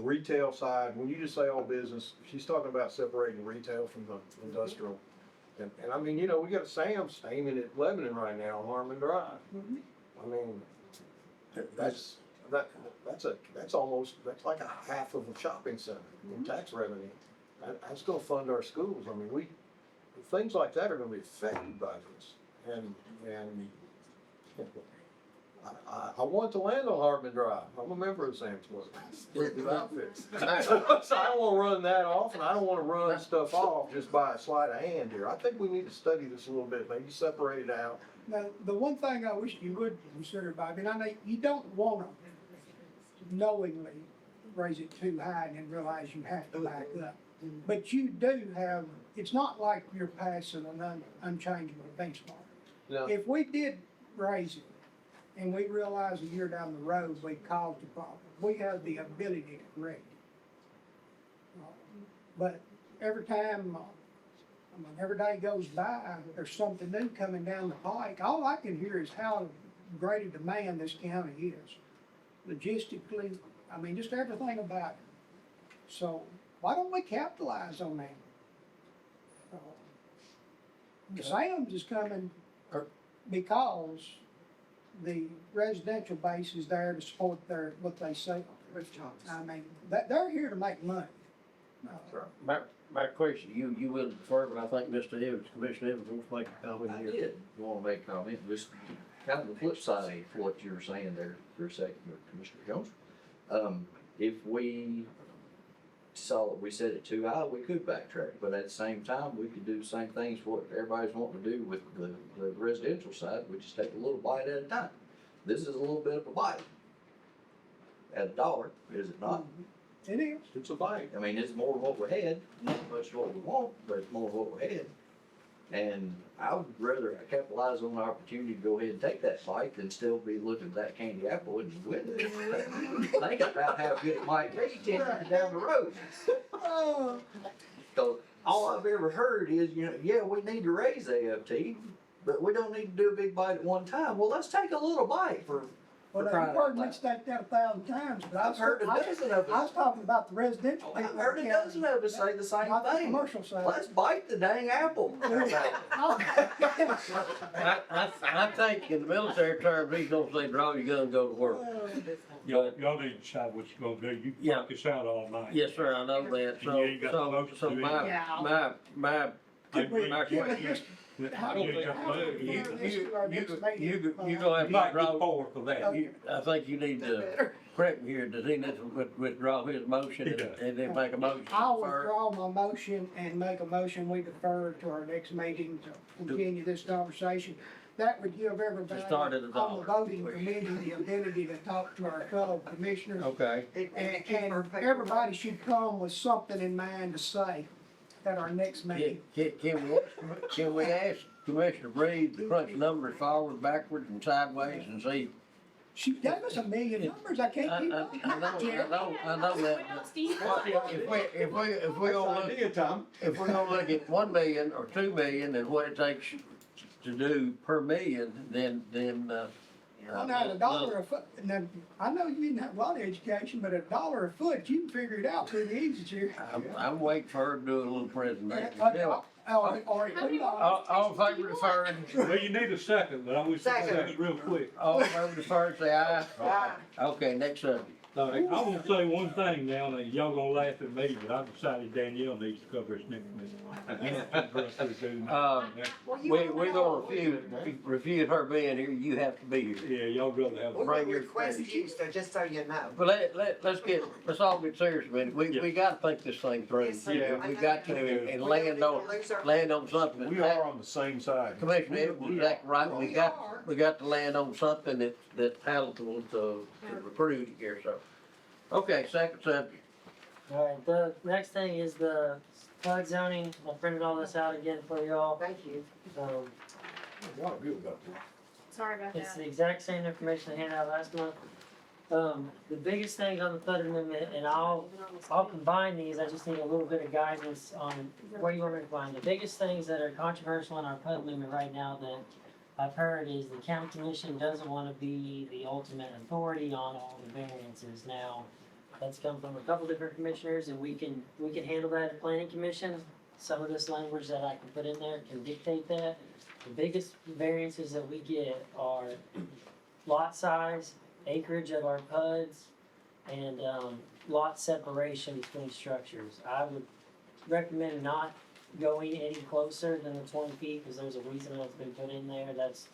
retail side. When you just say all business, she's talking about separating retail from the industrial. And I mean, you know, we got a Sam's aiming at Lebanon right now on Harmon Drive. I mean, that's like a half of a shopping center in tax revenue. That's gonna fund our schools. I mean, things like that are gonna be affected by this. And I want to land on Hardman Drive. I'm a member of Sam's Club. So I don't wanna run that off, and I don't wanna run stuff off just by a sleight of hand here. I think we need to study this a little bit, maybe separate it out. Now, the one thing I wish you would consider, Bobby, and I know you don't wanna knowingly raise it too high and then realize you have to back up. But you do have, it's not like you're passing an unchangeable benchmark. No. If we did raise it and we realize a year down the road we caused a problem, we have the ability to correct it. But every time, every day goes by, there's something new coming down the pike. All I can hear is how great a demand this county is. Logistically, I mean, just everything about it. So why don't we capitalize on that? Sam's is coming because the residential base is there to support what they sell. I mean, they're here to make money. My question, you will defer, but I think Mr. Evans, Commissioner Evans wants to make a comment I here. did want to make a comment, just kind of the flip side of what you were saying there for a second, Commissioner Jones. If we saw that we set it too high, we could backtrack, but at the same time, we could do the same things what everybody's wanting to do with the residential side, we just take a little bite at a time. This is a little bit of a bite. At $1, is it not? It is. It's a bite. I mean, it's more of what we had, not much what we want, but it's more of what we had. And I would rather capitalize on the opportunity to go ahead and take that bite than still be looking at that candy apple and think about how good it might be 10 years down the road. So all I've ever heard is, you know, yeah, we need to raise AFT, but we don't need to do a big bite at one time. Well, let's take a little bite for Well, you've crying out heard me loud. state that 1,000 times, but I've heard a dozen of I us. was talking about the residential. I've people heard a in the county, dozen of us say the same not the thing. commercial side. Let's bite the dang apple. I think in the military terms, he's gonna say, draw your gun, go to work. Y'all need to decide what you're gonna do. You can Yeah. work this out all night. Yes, sir, I know that, You ain't got the motion to do my Could we- my could we question. just- I don't think how that's do we You, do this to our next meeting? you gonna You have to might draw. get forward for that. I think you need to, correct me here, does he need to withdraw his motion He does. and then make a motion? I'll for- withdraw my motion and make a motion, we defer to our next meeting to continue this conversation. That would give everybody start at on the $1. voting committee the ability to talk to our fellow commissioners. Okay, And everybody should come with something in mind to say at our next meeting. can we ask Commissioner Breed to crunch numbers forward, backwards, and sideways and see? She gave us a million numbers, I can't keep up. I know that, but if we gonna look, Idea, Tom. if we're gonna look at 1 million or 2 million and what it takes to do per million, then, Well, now, $1 a foot, now, I know you didn't have a lot of education, but $1 a foot, you can figure it out pretty easy, Jerry. I'm waiting for her to do a little presentation. Or, All in favor of deferring, Well, you need a second, but I wish you could Second. say it real quick. all in favor of deferring, say aye. Aye. Okay, next subject. I wanna say one thing now, and y'all gonna laugh at me, but I decided Danielle needs to cover this next meeting. We're gonna refuse her being here, you have to be here. Yeah, y'all rather have. We Bring will your request you, so just so you know. But let's all get serious a minute. We gotta think this thing through. Yes, sir. Yeah. We got to, and land on something. We are on the same side. Commissioner Evans is exactly right. We got to land on something that's palatable to recruit here, so. Okay, second subject. Alright, the next thing is the flood zoning. I printed all this out again for y'all. Thank you. What good about that? Sorry about It's that. the exact same information I handed out last month. The biggest thing on the flood amendment, and I'll combine these, I just need a little bit of guidance on where you want me to combine. The biggest things that are controversial in our flood amendment right now that I've heard is the county commission doesn't wanna be the ultimate authority on all the variances. Now, that's come from a couple different commissioners, and we can handle that at planning commission. Some of this language that I can put in there can dictate that. The biggest variances that we get are lot size, acreage of our PUDs, and lot separation between structures. I would recommend not going any closer than the 20 feet, because there's a reason that's been put in there. That's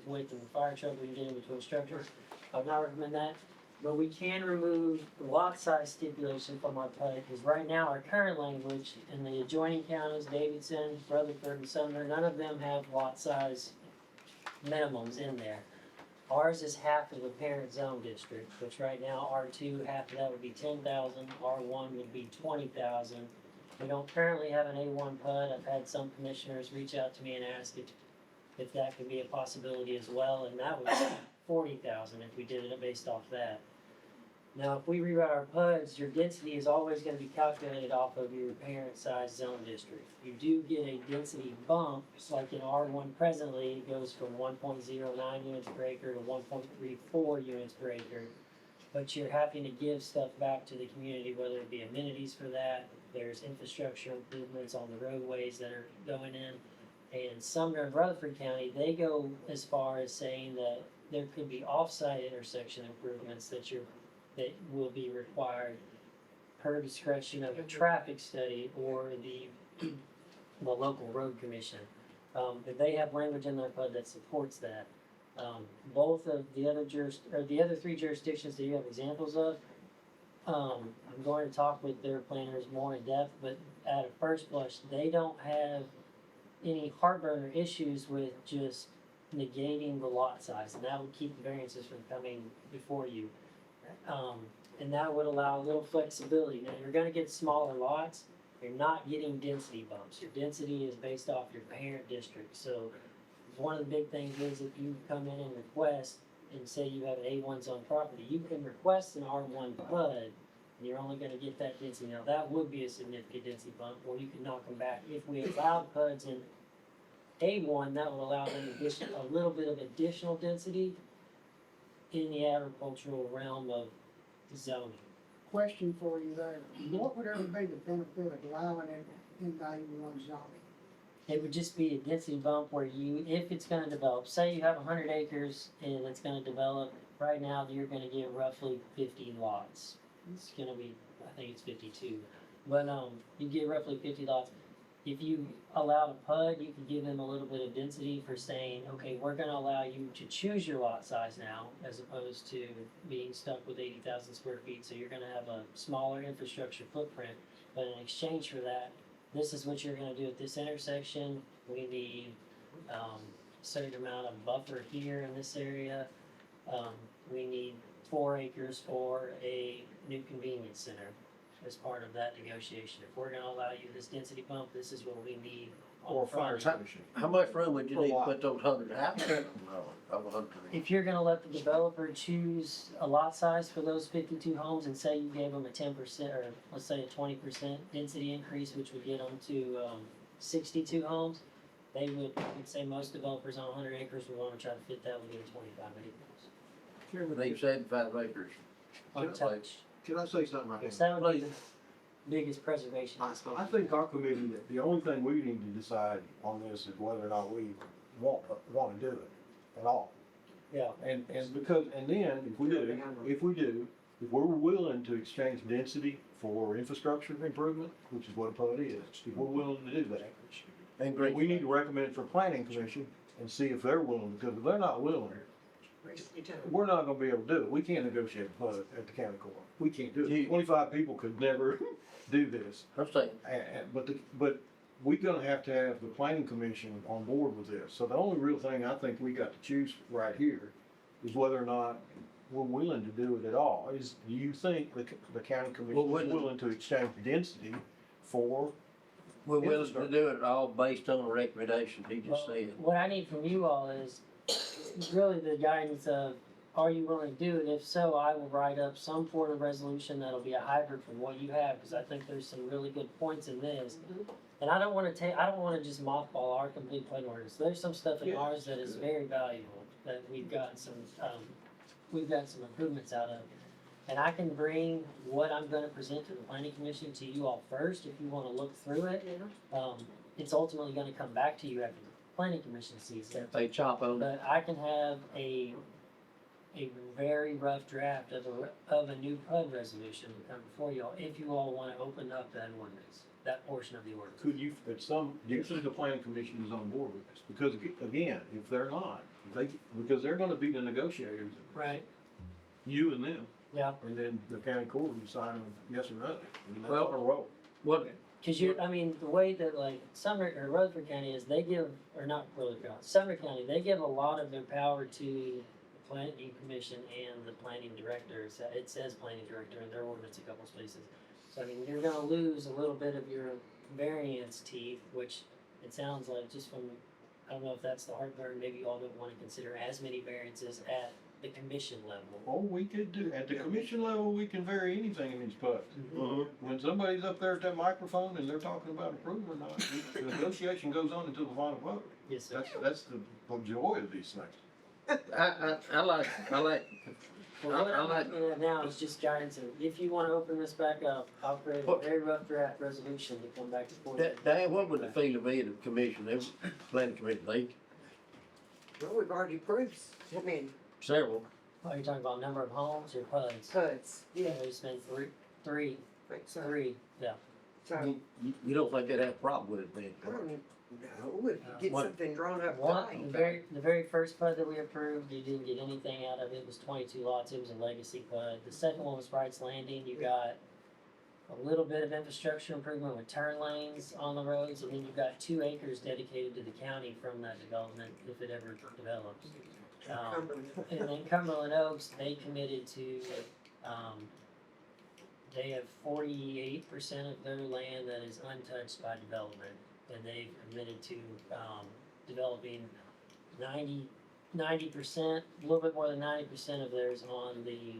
width of the fire truck we get in between structures. I would not recommend that. But we can remove the lot size stipulation from our PUD, because right now our current language in the adjoining counties, Davidson, Rutherford, and Sumner, none of them have lot size minimums in there. Ours is half of the parent zone district, which right now R2, half of that would be 10,000, R1 would be 20,000. We don't currently have an A1 PUD. I've had some commissioners reach out to me and ask if that could be a possibility as well, and that would be 40,000 if we did it based off that. Now, if we rewrite our PUDs, your density is always gonna be calculated off of your parent size zone district. You do get a density bump, just like in R1 presently, it goes from 1.09 units per acre to 1.34 units per acre. But you're having to give stuff back to the community, whether it be amenities for that, there's infrastructure improvements on the roadways that are going in. And Sumner and Rutherford County, they go as far as saying that there could be off-site intersection improvements that will be required per discretion of a traffic study or the local road commission. But they have language in their PUD that supports that. Both of the other three jurisdictions that you have examples of, I'm going to talk with their planners more in depth, but at a first blush, they don't have any heartburn or issues with just negating the lot size, and that would keep the variances from coming before you. And that would allow a little flexibility. Now, you're gonna get smaller lots, you're not getting density bumps. Your density is based off your parent district, so one of the big things is if you come in and request, and say you have an A1 zone property, you can request an R1 PUD, and you're only gonna get that density. Now, that would be a significant density bump, or you can knock them back. If we allowed PUDs in A1, that would allow them a little bit of additional density in the agricultural realm of zoning. question for you there. What would ever be the benefit of allowing it in the A1 zoning? It would just be a density bump where if it's gonna develop, say you have 100 acres and it's gonna develop, right now you're gonna get roughly 50 lots. It's gonna be, I think it's 52, but you get roughly 50 lots. If you allow a PUD, you can give them a little bit of density for saying, okay, we're gonna allow you to choose your lot size now, as opposed to being stuck with 80,000 square feet, so you're gonna have a smaller infrastructure footprint, but in exchange for that, this is what you're gonna do at this intersection. We need a certain amount of buffer here in this area. We need 4 acres for a new convenience center as part of that negotiation. If we're gonna allow you this density bump, this is what we need. Or a fire station. How much room would you need to put those 100 houses? If you're gonna let the developer choose a lot size for those 52 homes and say you gave them a 10% or let's say a 20% density increase, which would get them to 62 homes, they would say most developers on 100 acres would want to try to fit that within 25 acres. They 75 acres. Untouched. Can I say something right So that would be the biggest preservation. I think our committee, the only thing we need to decide on this is whether or not we want to do it at all. Yeah. And because, and then if if we're willing to exchange density for infrastructure improvement, which is what a PUD is, if we're willing to do that, And great. we need to recommend it for planning commission and see if they're willing, because if they're not willing, we're not gonna be able to do it. We can't negotiate a PUD at the county court. We can't do it. 25 people could never do this. I'm saying, But we're gonna have the planning commission on board with this. So the only real thing I think we got to choose right here is whether or not we're willing to do it at all. Do you think the county commission is willing to exchange density for? we're willing to do it all based on the recommendations he just said. What I need from you all is really the guidance of, are you willing to do it? If so, I will write up some sort of resolution that'll be a hybrid from what you have, because I think there's some really good points in this. And I don't wanna just mothball our complete plan ordinance. There's some stuff in ours that is very valuable, that we've gotten some improvements out of. And I can bring what I'm gonna present to the planning commission to you all first, if you wanna look through it. It's ultimately gonna come back to you after the planning commission sees it. If they chop on it. But I can have a very rough draft of a new PUD resolution to come before y'all, if you all wanna open up that ordinance, that portion of the ordinance. Could you, do you think the planning commission is on board with this? Because again, if they're not, because they're gonna be the negotiators, Right, you and them. yeah, And then the county court will decide on yes or no. And that's Well- our role. What, cause the way that like Sumner or Rutherford County is, they give, or not Rutherford County, Sumner County, they give a lot of their power to the planning commission and the planning director. It says planning director in their ordinance a couple spaces. So I mean, you're gonna lose a little bit of your variance teeth, which it sounds like just from, I don't know if that's the heartburn, maybe you all don't wanna consider as many variances at the commission level. Oh, we could do, at the commission level, we can vary anything in these PUDs. Mm-hmm. When somebody's up there at that microphone and they're talking about approval or not, the negotiation goes on until the final vote. Yes, sir. That's the joy of these things. I like, Well, what I'm looking at now is just guidance, and if you wanna open this back up, I'll create a very rough draft resolution to come back to court. Dan, what would the feeling be of the commission, they, planning commission, they, Well, we've already approved, I mean, several, Oh, you're talking about number of homes or PUDs? PUDs, yeah, There's been three, yeah. so, you don't think they'd have a problem with it then? I don't know, if you get What? something drawn up One, right. the very first PUD that we approved, you didn't get anything out of it, it was 22 lots, it was a legacy PUD. The second one was Wright's Landing, you got a little bit of infrastructure improvement with turn lanes on the roads, and then you've got 2 acres dedicated to the county from that development, if it ever develops. And then Cumberland Oaks, they committed to, they have 48% of their land that is untouched by development. And they've committed to, developing 90%, a little bit more than 90% of theirs on the,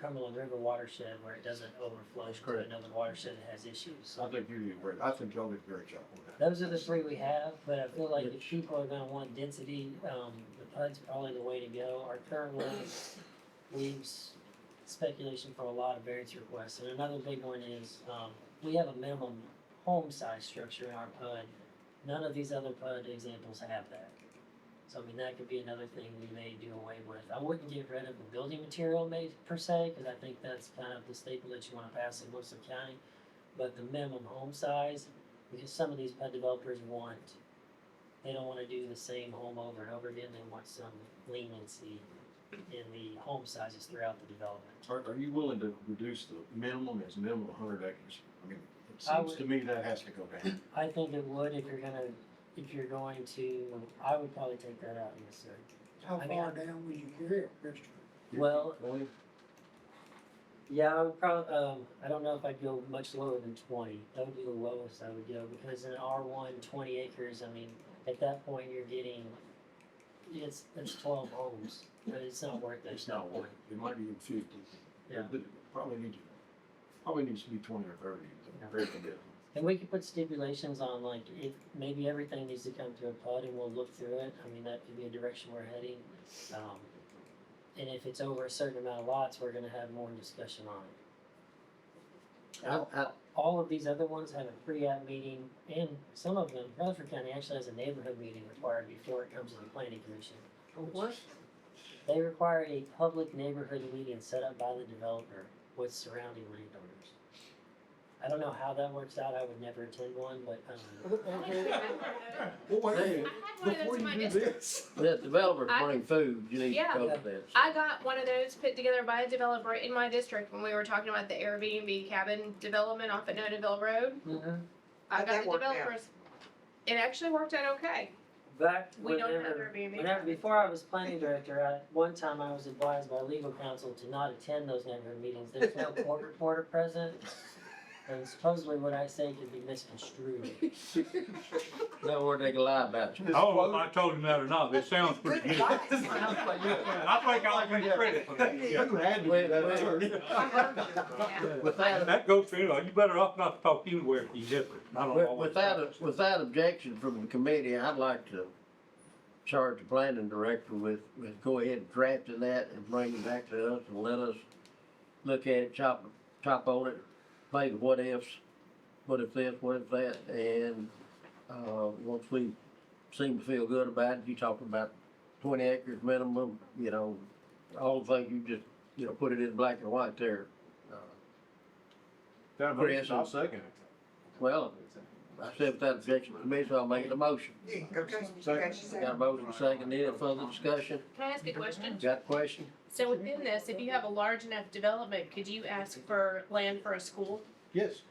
Cumberland River watershed where it doesn't overflow to another watershed that has issues. I think you did great. I think y'all did a great job on that. Those are the 3 we have, but I feel like if people are gonna want density, the PUD's probably the way to go. Our current one leaves speculation for a lot of variance requests. And another big one is, we have a minimum home size structure in our PUD. None of these other PUD examples have that. So I mean, that could be another thing we may do away with. I wouldn't get rid of the building material per se, because I think that's kind of the staple that you wanna pass in Wilson County. But the minimum home size, because some of these PUD developers they don't wanna do the same home over and over again, they want some leniency in the home sizes throughout the development. Are you willing to reduce the minimum as minimum 100 acres? I mean, it I seems would- to me that has to go down. I think it would if you're going to, I would probably take that out, yes, sir. How I mean, far down would you carry it, Christopher? Well, yeah, I would probably, I don't know if I'd go much lower than 20. That would be the lowest I would go, because in R1, 20 acres, I mean, at that point, you're getting, it's 12 homes, but it's not worth it. It's not one. It might be even 50. Yeah. But it probably needs to be 20 or 30. Yeah. Very good. And we could put stipulations on, like, if maybe everything needs to come to a PUD and we'll look through it. I mean, that could be a direction we're heading. And if it's over a certain amount of lots, we're gonna have more discussion on it. All of these other ones have a pre-app meeting, and some of them, Rutherford County actually has a neighborhood meeting required before it comes to the planning commission. What? They require a public neighborhood meeting set up by the developer with surrounding landowners. I don't know how that works out, I would never attend one, but, Well, wait a minute, I had one of those before in my you do district. this. The developers bring food, you need to Yeah. go to that. I got one of those put together by a developer in my district when we were talking about the Airbnb cabin development off at Notaville Road. I How'd got that the work out? developers. It actually worked out okay. back We don't have whenever, Airbnb. before I was planning director, one time I was advised by legal counsel to not attend those neighborhood meetings. There's no court reporter present, and supposedly what I say could be misconstrued. That word they can lie about you. I don't know if I told him that or not, but it sounds pretty good. I think I'll take credit for that, yeah. Who had to be that attorney? That goes for, you better off not to talk anywhere if you different. I don't know. Without objection from the committee, I'd like to charge the planning director with go ahead and drafting that and bring it back to us and let us look at it, chop on it, play the what ifs, what if this, what if that, and, once we seem to feel good about it, you talking about 20 acres minimum, you know, all the things you just, you know, put it in black and white there. Chris, I'll second it. Well, I said without objection from me, so I'll make it a motion. Okay. Got a motion second, any further discussion? Can I ask a question? Got a question? So within this, if you have a large enough development, could you ask for land for a school? Yes.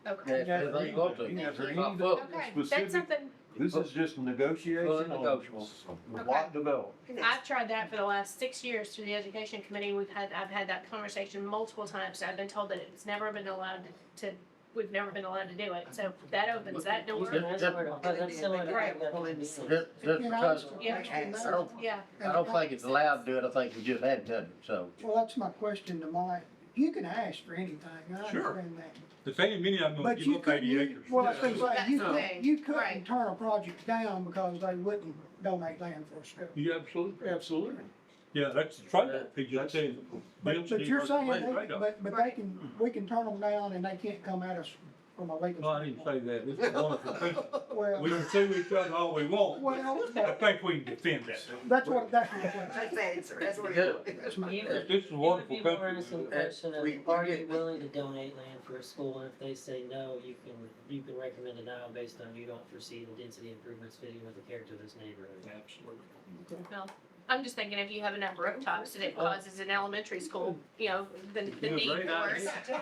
Okay. Yeah, if they go to. You can have any Not full. Okay, that's something, This is just negotiation Fully on negotiable. what develop. I've tried that for the last 6 years through the education committee. I've had that conversation multiple times. I've been told that it's never been allowed we've never been allowed to do it. So that opens that door. That's similar to Right. Just because, Yeah. I don't think it's allowed to do it, I think we just had done it, so. Well, that's my question to Mike. You can ask for anything, I Sure. understand that. The same many I'm gonna But give you up couldn't, 80 acres. well, I was gonna say, That's you the couldn't, thing. you couldn't Right. turn a project down because they wouldn't donate land for a school. You absolutely. Absolutely. Yeah, that's the trade-off. He just said. But you're saying, Trade-off. but we can turn them down and they can't come at us from a legal No, I didn't say that. It's a wonderful principle. Well, We can sue each other all we want. well, I think we can defend that. that's what. That's the answer, that's what Good. This is a wonderful People are country. asking the question of, are you willing to donate land for a school? And if they say no, you can recommend a denial based on you don't foresee the density improvements fitting with the character of this neighborhood. Absolutely. Well, I'm just thinking if you have enough rooftops that it causes an elementary school, you know, the Yeah, need great for it.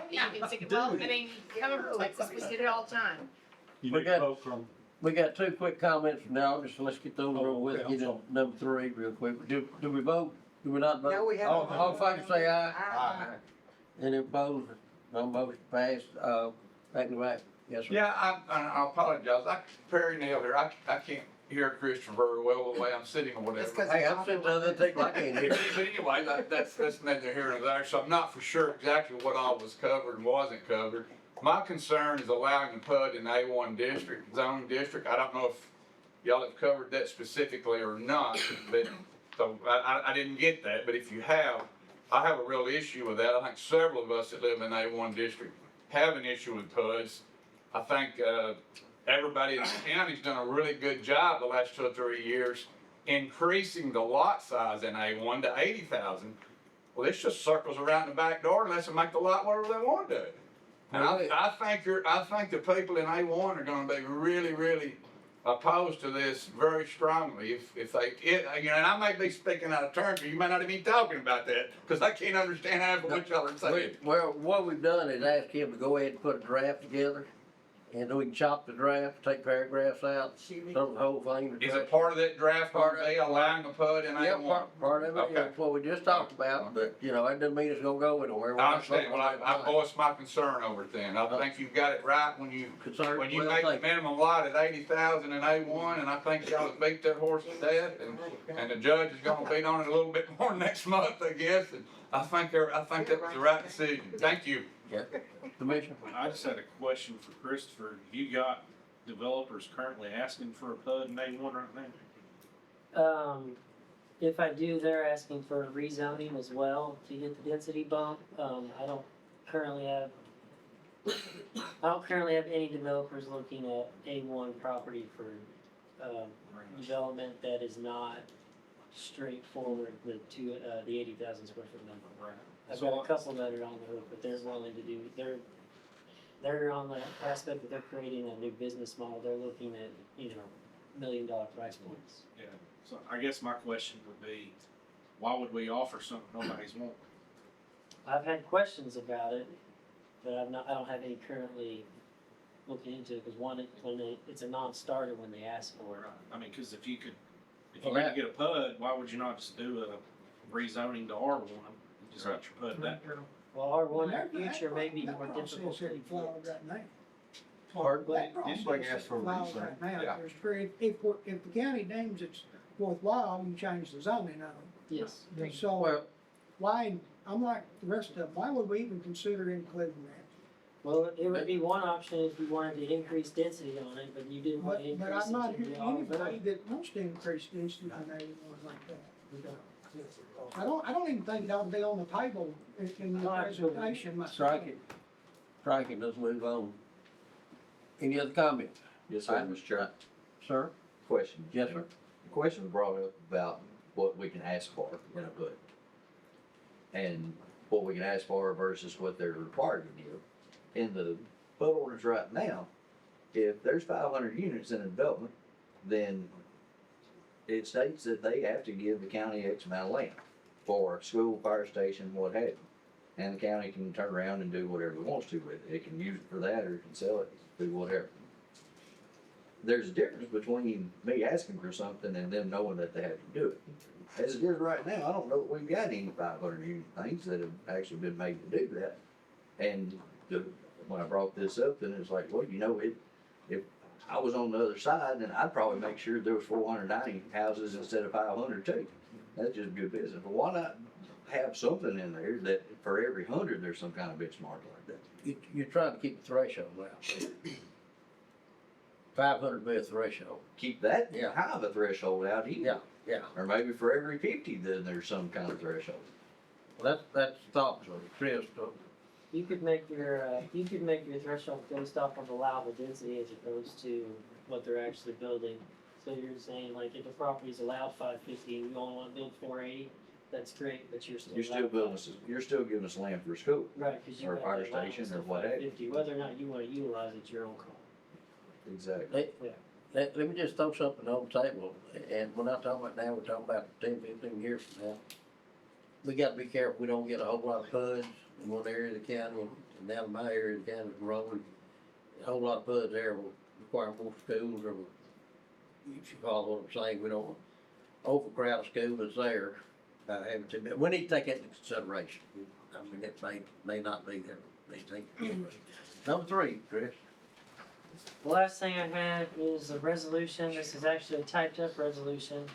You can stick it, well, I mean, coming from Texas, we did it all the time. You We need to got- vote from, We got two quick comments from now, just let's get those over with, okay, get to number 3 real quick. Do we vote? Do we not vote? No, we haven't. All in favor say aye. Aye. Any opposed? No motion passed, back to back, yes, sir. Yeah, I apologize. Perry Nail here. I can't hear Christian very well the way I'm sitting or That's whatever. 'cause Hey, I'm sitting there, take like I ain't here. But anyway, that's neither here nor there. So I'm not for sure exactly what all was covered and wasn't covered. My concern is allowing the PUD in the A1 district, zoning district. I don't know if y'all have covered that specifically or not, but, so I didn't get that. But if you have, I have a real issue with that. I think several of us that live in the A1 district have an issue with PUDs. I think, everybody in the county's done a really good job the last 2 or 3 years increasing the lot size in A1 to 80,000. Well, this just circles around the back door and lets them make the lot whatever they want to do. And I think the people in A1 are gonna be really, really opposed to this very strongly if they, you know, and I may be speaking out of turn, but you may not even be talking about that, because I can't understand half of what y'all are saying. Well, what we've done is ask him to go ahead and put a draft together, and then we can chop the draft, take paragraphs out, throw the whole thing. Is it part of that draft, part of the allowing the PUD in Yeah, A1? part of it, Okay. that's what we just talked about, but, you know, that doesn't mean it's gonna go anywhere. We're I not understand, well, voting on I it voiced my concern over it then. I think you've got it right when you tonight. When you Well, make the thank minimum lot at 80,000 in A1, and I think y'all have beat that horse to death, and the judge is gonna beat on it a little bit more next month, I guess, and I think that was the right decision. Thank you. Yeah. Commissioner? I just had a question for Christopher. You got developers currently asking for a PUD in A1 right now? If I do, they're asking for a rezoning as well to get the density bump. I don't currently have any developers looking at A1 property for, development that is not straightforward with the 80,000 square foot number. I've got a couple that are on the hook, but they're willing to do, they're on the aspect that they're creating a new business model. They're looking at, $1 million price points. Yeah. So I guess my question would be, why would we offer something nobody's wanting? I've had questions about it, but I don't have any currently looking into it, because it's a non-starter when they ask for it. Right. I mean, cause if you could Well, get a PUD, why would you not just do a rezoning to R1 and just get your PUD back? Well, R1 in the future may be more difficult. That process isn't flawed right now. Pardon? That Just process like ask for a is flawed reason. right now. Yeah. There's if the county deems it's worthwhile, you change the zoning of Yes. it. So, Well, why, I'm like the rest of them, why would we even consider including that? Well, it would be one option if you wanted to increase density on it, but you didn't want to But increase I'm not it to hearing the R anybody one. that wants to increase density on anyone like that. I don't even think that would be on the table in the No, absolutely. presentation myself. strike it. Strike it, let's move on. Any other comments, Yes, sir, Mr. Chair. sir? Question. Yes, sir. The question was brought up about what we can ask for in a PUD. And what we can ask for versus what they're required to give. In the PUD orders right now, if there's 500 units in a development, then it states that they have to give the county X amount of land for school, fire station, what have you. And the county can turn around and do whatever it wants to with it. It can use it for that or it can sell it, do whatever. There's a difference between me asking for something and them knowing that they have to do it. As it is right now, I don't know that we've got any 500 unit things that have actually been made to do that. And when I brought this up, then it's like, well, if I was on the other side, then I'd probably make sure there was 490 houses instead of 500 too. That's just good business. But why not have something in there that for every 100, there's some kind of benchmark like that? You're trying to keep the threshold out. 500 be a threshold. Keep that Yeah. high of a threshold out either. Yeah. Or maybe for every 50, then there's some kind of threshold. Well, that's the thought, so Chris, You could make your threshold based off of allowable density as opposed to what they're actually building. So you're saying like if a property's allowed 550 and you only want to build 480, that's great, but you're still. You're still allowed building us, you're still giving us land for a school. Right, because you or have fire the allowance station or of what have you. 550, whether or not you want to utilize it, your own call. Exactly. let me just throw something on the table, and we're not talking about now, we're talking about 10, 15 years from now. We gotta be careful, we don't get a whole lot of PUDs in one area of the county, and down in my area of the county, growing. A whole lot of PUDs there will require more schools, or you should follow what I'm saying, we don't overcrowd a school that's there, having to, but we need to take that into consideration. I mean, it may not be there, they take. Number 3, Chris. The last thing I have is a resolution. This is actually a typed up resolution.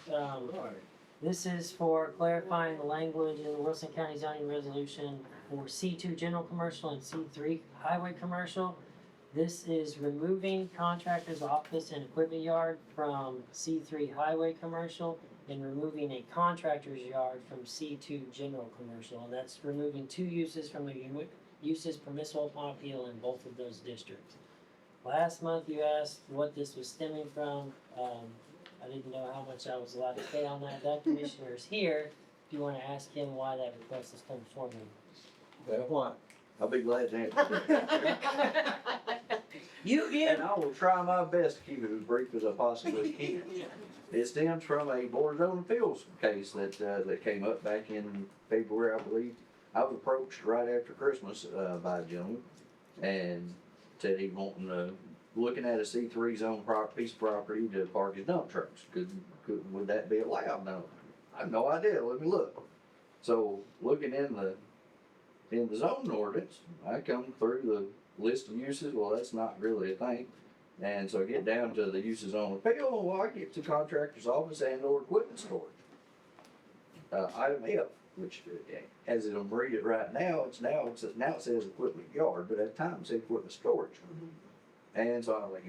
This is for clarifying the language in the Wilson County zoning resolution for C2 general commercial and C3 highway commercial. This is removing contractor's office and equipment yard from C3 highway commercial and removing a contractor's yard from C2 general commercial. And that's removing 2 uses from the uses permissible upon appeal in both of those districts. Last month you asked what this was stemming from. I didn't know how much I was allowed to say on that. That commissioner is here. If you want to ask him why that request has come before me. Well, what? I'll be glad to answer. You And I will try my best to keep it as brief as I possibly can. It stems from a Board of Zoning Appeals case that came up back in February, I believe. I was approached right after Christmas, by a gentleman, and said he looking at a C3 zone piece of property to park his dump trucks. Would that be allowed? No, I have no idea, let me look. So, looking in the zoning ordinance, I come through the list of uses, well, that's not really a thing. And so I get down to the uses on appeal, well, I get to contractor's office and or equipment storage. Item F, which, as I'm reading it right now, now it says equipment yard, but at the time it said equipment storage. And so I was like,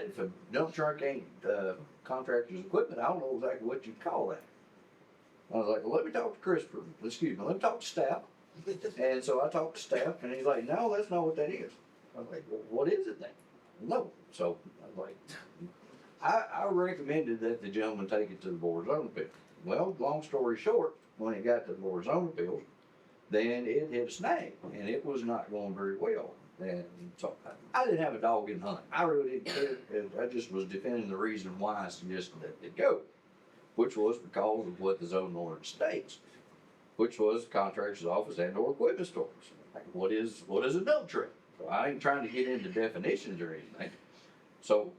if a dump truck ain't, contractor's equipment, I don't know exactly what you'd call that. I was like, well, let me talk to let me talk to staff. And so I talked to staff, and he's like, no, that's not what that is. I was like, well, what is it then? No. So I was like, I recommended that the gentleman take it to the Board of Zoning Appeals. Well, long story short, when it got to the Board of Zoning Appeals, then it hit a snag, and it was not going very well. And so I didn't have a dog in the hunt. I really didn't care. I just was defending the reason why I suggested that it go, which was because of what the zoning ordinance states, which was contractor's office and or equipment stores. Like, what is a dump truck? So I ain't trying to get into definitions or anything. So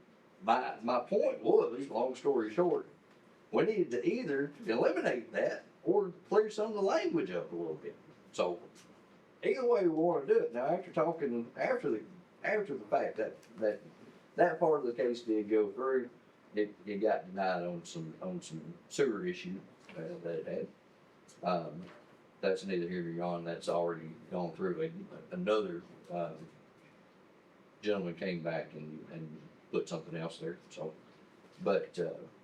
my point was, long story short, we needed to either eliminate that or clear some of the language up a little bit. So either way we want to do it. Now, after talking, after the fact that part of the case did go through, it got denied on some sewer issue that it had. That's neither here nor yon. That's already gone through. Another gentleman came back and put something else there. So, but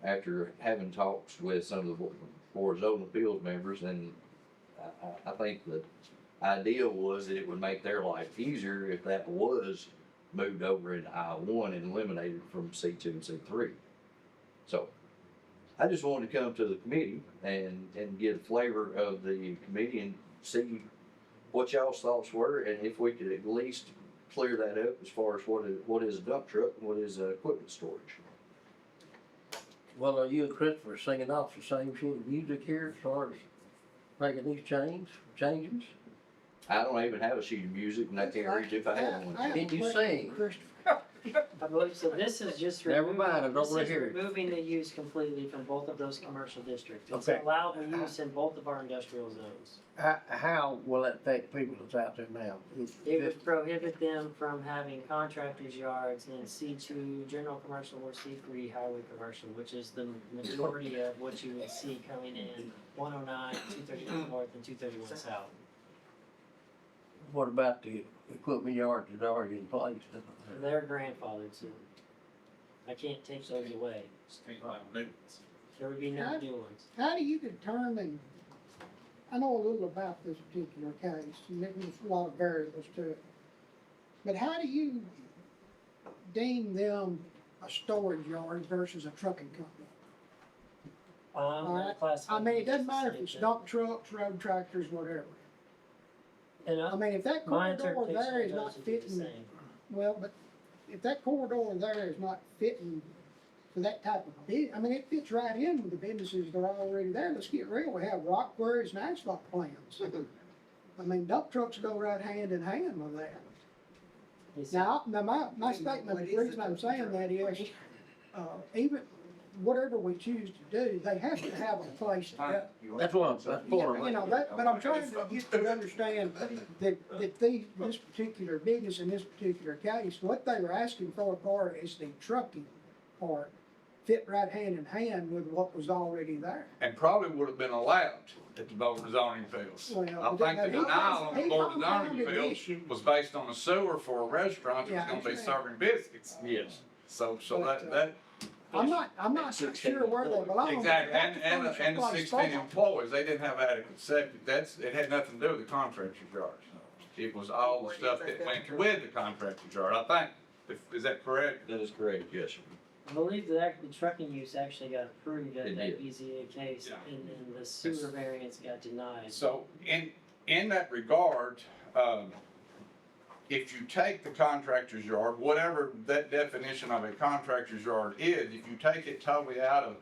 after having talks with some of the Board of Zoning Appeals members, and I think the idea was that it would make their life easier if that was moved over into I-1 and eliminated from C2 and C3. So I just wanted to come to the committee and get a flavor of the committee and see what y'all's thoughts were, and if we could at least clear that up as far as what is a dump truck and what is equipment storage. Well, are you and Christopher singing off the same sheet of music here as far as making these changes? I don't even have a sheet of music, and I can't read if I had one. Can you sing? I believe, so this is just Never removing, mind, I don't this wanna is hear it. removing the use completely from both of those commercial districts. It's Okay. allowed the use in both of our industrial zones. How will that affect people that's out there now? It would prohibit them from having contractors' yards in C2 general commercial or C3 highway commercial, which is the majority of what you would see coming in 109, 231 north, and 231 south. What about the equipment yards that are already in place? They're grandfathered, so I can't take those away. There would be no new ones. How do you determine, I know a little about this particular case, and there's a lot of variables to it, but how do you deem them a storage yard versus a trucking company? Alright. I mean, it doesn't matter if it's dump trucks, road tractors, whatever. And I mean, if that my corridor interpretation there of is those not would be the fitting, same. well, but if that corridor there is not fitting for that type of I mean, it fits right in with the businesses that are already there. Let's get real, we have rock quarries and asphalt plants. I mean, dump trucks go right hand in hand with that. Now, my statement, the reason I'm saying that is, even whatever we choose to do, they have to have a place to go. That's what that's for. You know, but I'm trying to get you to understand that this particular business in this particular case, what they were asking for part is the trucking part fit right hand in hand with what was already there. And probably would have been allowed at the Board of Zoning Appeals. Well, I think the denial on the Board of Zoning compounded the Appeals issue. was based on a sewer for a restaurant that was Yeah, gonna be I serving biscuits. Yes. So But, that. I'm not sure where they belong. but Exactly, that's and first the place 16 thought. employees, they didn't have adequate septic, it had nothing to do with the contractor's yard. It was all the stuff that went with the contractor's yard, I think, is that correct? That is correct, yes, sir. I believe that the trucking use actually got approved at It that did. BZA case, Yeah. and the sewer variance got denied. So in that regard, if you take the contractor's yard, whatever that definition of a contractor's yard is, if you take it totally out of,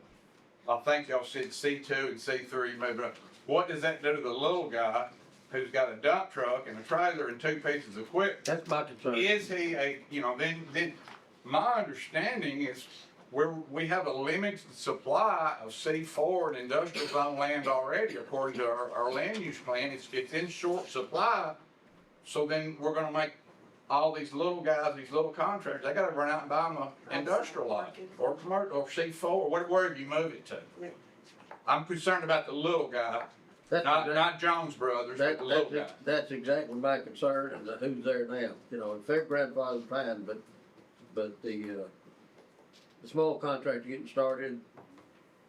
I think y'all said C2 and C3, maybe, what does that do to the little guy who's got a dump truck and a trailer and two pieces of equipment? That's my concern. Is he then my understanding is we have a limited supply of C4 and industrial zone land already, according to our land use plan, it's in short supply. So then we're gonna make all these little guys, these little contractors, they gotta run out and buy them an industrial lot, or commercial, or C4, or wherever you move it to. I'm concerned about the little guy That's Not Jones Brothers, but the little guy. that's exactly my concern, and who's there now, you know, if their grandfather's fine, but the small contractor getting started,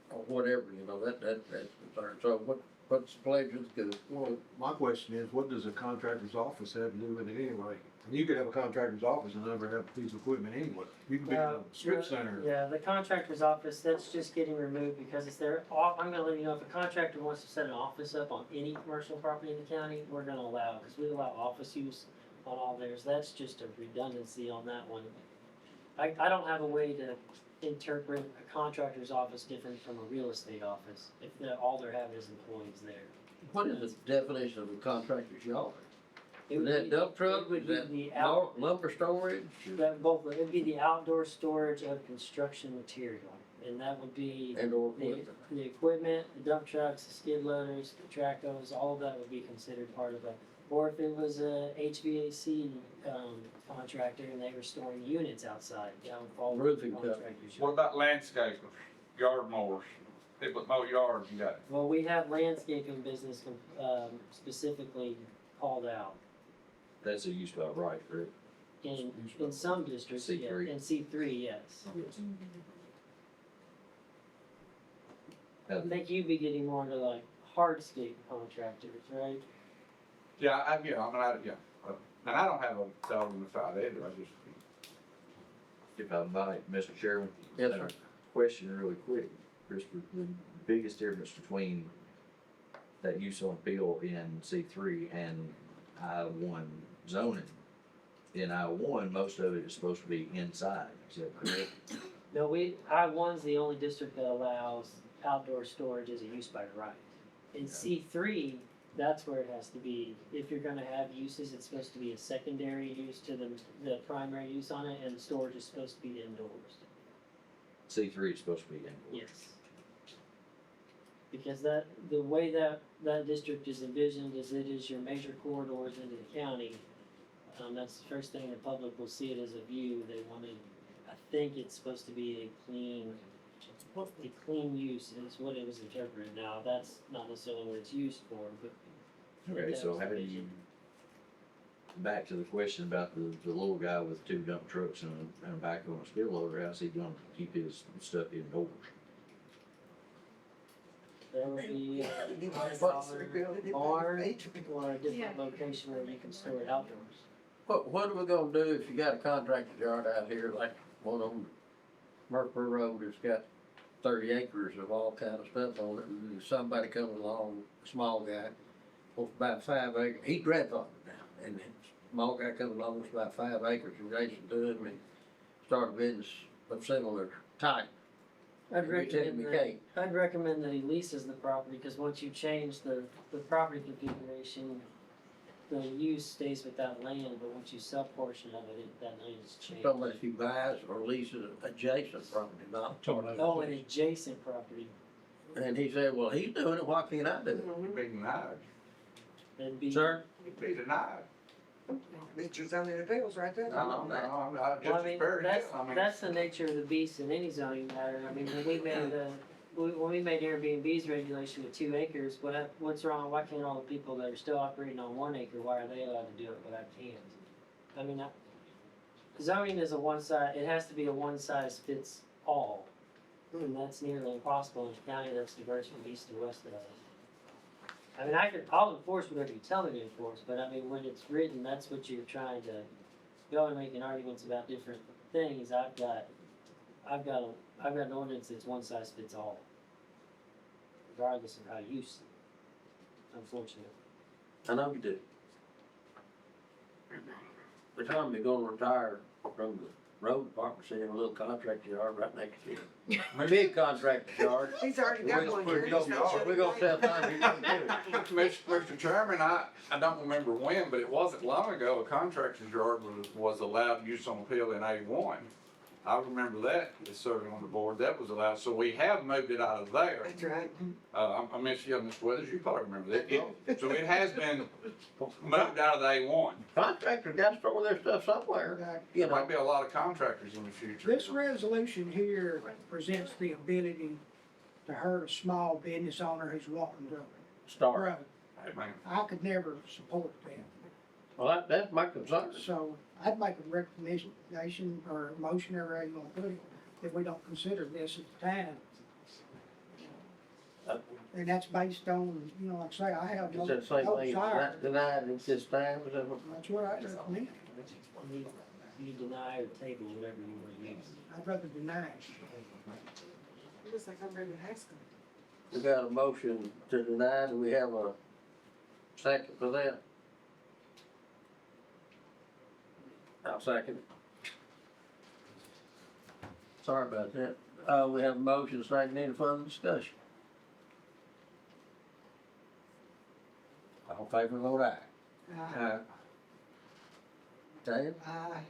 or whatever, you know, that's concern, so what's the pleasure, because Well, my question is, what does a contractor's office have to do with it anyway? You could have a contractor's office and never have a piece of equipment anyway. You can be in a strip center. Yeah, the contractor's office, that's just getting removed because it's their, I'm gonna let you know, if a contractor wants to set an office up on any commercial property in the county, we're gonna allow, because we allow office use on all theirs, that's just a redundancy on that one. I don't have a way to interpret a contractor's office different from a real estate office, if all they're having is employees there. what is the definition of a contractor's yard? It Is would that be- dump truck, it would is be that the out- lumber storage? That both, it'd be the outdoor storage of construction material, and that would be And/or the, equipment? the equipment, the dump trucks, the skid loaders, the tractors, all of that would be considered part of it. Or if it was a HVAC, contractor and they were storing units outside, that would fall under the Roofing company. contractor's What yard. about landscapers, yard mowers, people that mow yards, you got? Well, we have landscaping business, specifically called out. That's a use by right, correct? In some districts, yeah, C3. in C3, yes. I think you'd be getting more into like hardscape contractors, right? Yeah, I mean, and I don't have a dog in the fight either, I just. If I might, Mr. Chairman? Yes, sir. Question really quick, Christopher, the biggest difference between that use on bill in C3 and I-1 zoning, in I-1, most of it is supposed to be inside, is that correct? No, I-1's the only district that allows outdoor storage as a use by right. In C3, that's where it has to be, if you're gonna have uses, it's supposed to be a secondary use to the primary use on it, and storage is supposed to be indoors. C3 is supposed to be indoors. Yes. Because the way that district is envisioned is it is your major corridors into the county. That's the first thing the public will see it as a view. They wanted, I think it's supposed to be a clean use is what it was interpreted. Now, that's not necessarily what it's used for, but. Okay, so how do you, back to the question about the little guy with 2 dump trucks and a backhoe and a skid loader, how's he gonna keep his stuff indoors? There would be a barn or a different location where you can store it outdoors. What are we gonna do if you got a contractor's yard out here, like one on Murfree Road that's got 30 acres of all kind of stuff on it, and somebody comes along, a small guy, wants about 5 acres, he's grandfathered now, and the small guy comes along, wants about 5 acres adjacent to him, and start a business of similar type. I'd You tell him recommend you that, can't. I'd recommend that he leases the property, because once you change the property configuration, the use stays with that land, but once you sell portion of it, that land is changed. Somebody who buys or leases adjacent property, not part of it. Oh, an adjacent property, And he said, well, he's doing it, why can't I do it? You'd be denied, that'd be. Sir? you'd be denied. Meet your zoning appeals right there. No, Well, I just mean, as fair as that's, I mean. that's the nature of the beast in any zoning matter. I mean, when we made Airbnb's regulation with 2 acres, what's wrong? Why can't all the people that are still operating on 1 acre, why are they allowed to do it but I can't? I mean, zoning is it has to be a one size fits all. And that's nearly impossible in a county that's diverse from east to west of us. I mean, I'll enforce whatever you tell me to enforce, but I mean, when it's written, that's what you're trying to, go and making arguments about different things. I've got an ordinance that's one size fits all. Regardless of how you see it, unfortunately. I know you do. The time they're gonna retire from the road department, see a little contractor yard right next to you. Big contractor yard. He's already got one here. He's not shutting We're gonna sell down. time. Mr. Chairman, I don't remember when, but it wasn't long ago, a contractor's yard was allowed use on appeal in A1. I remember that, as serving on the board, that was allowed, so we have moved it out of there. That's right. I mentioned, Mr. Withers, you probably remember that. So it has been moved out of the A1. Contractors gotta store their stuff somewhere, you There know. might be a lot of contractors in the future. This resolution here presents the ability to hurt a small business owner who's wanting to start. Right. Man, I could never support that. Well, that's my concern. So I'd make a recommendation or a motion, however you want to put it, that we don't consider this at the time. And that's based on, you know, like I say, I have no Is that the same no thing, desire. not denied at this time, is that what? That's what I recommend. You deny or table whatever you want to use. I'd rather deny it. Looks like I'm ready to ask them. We got a motion to deny, do we have a second for that? I'll second. Sorry about that. We have a motion, second, any further discussion? All in favor, vote aye. Dan, I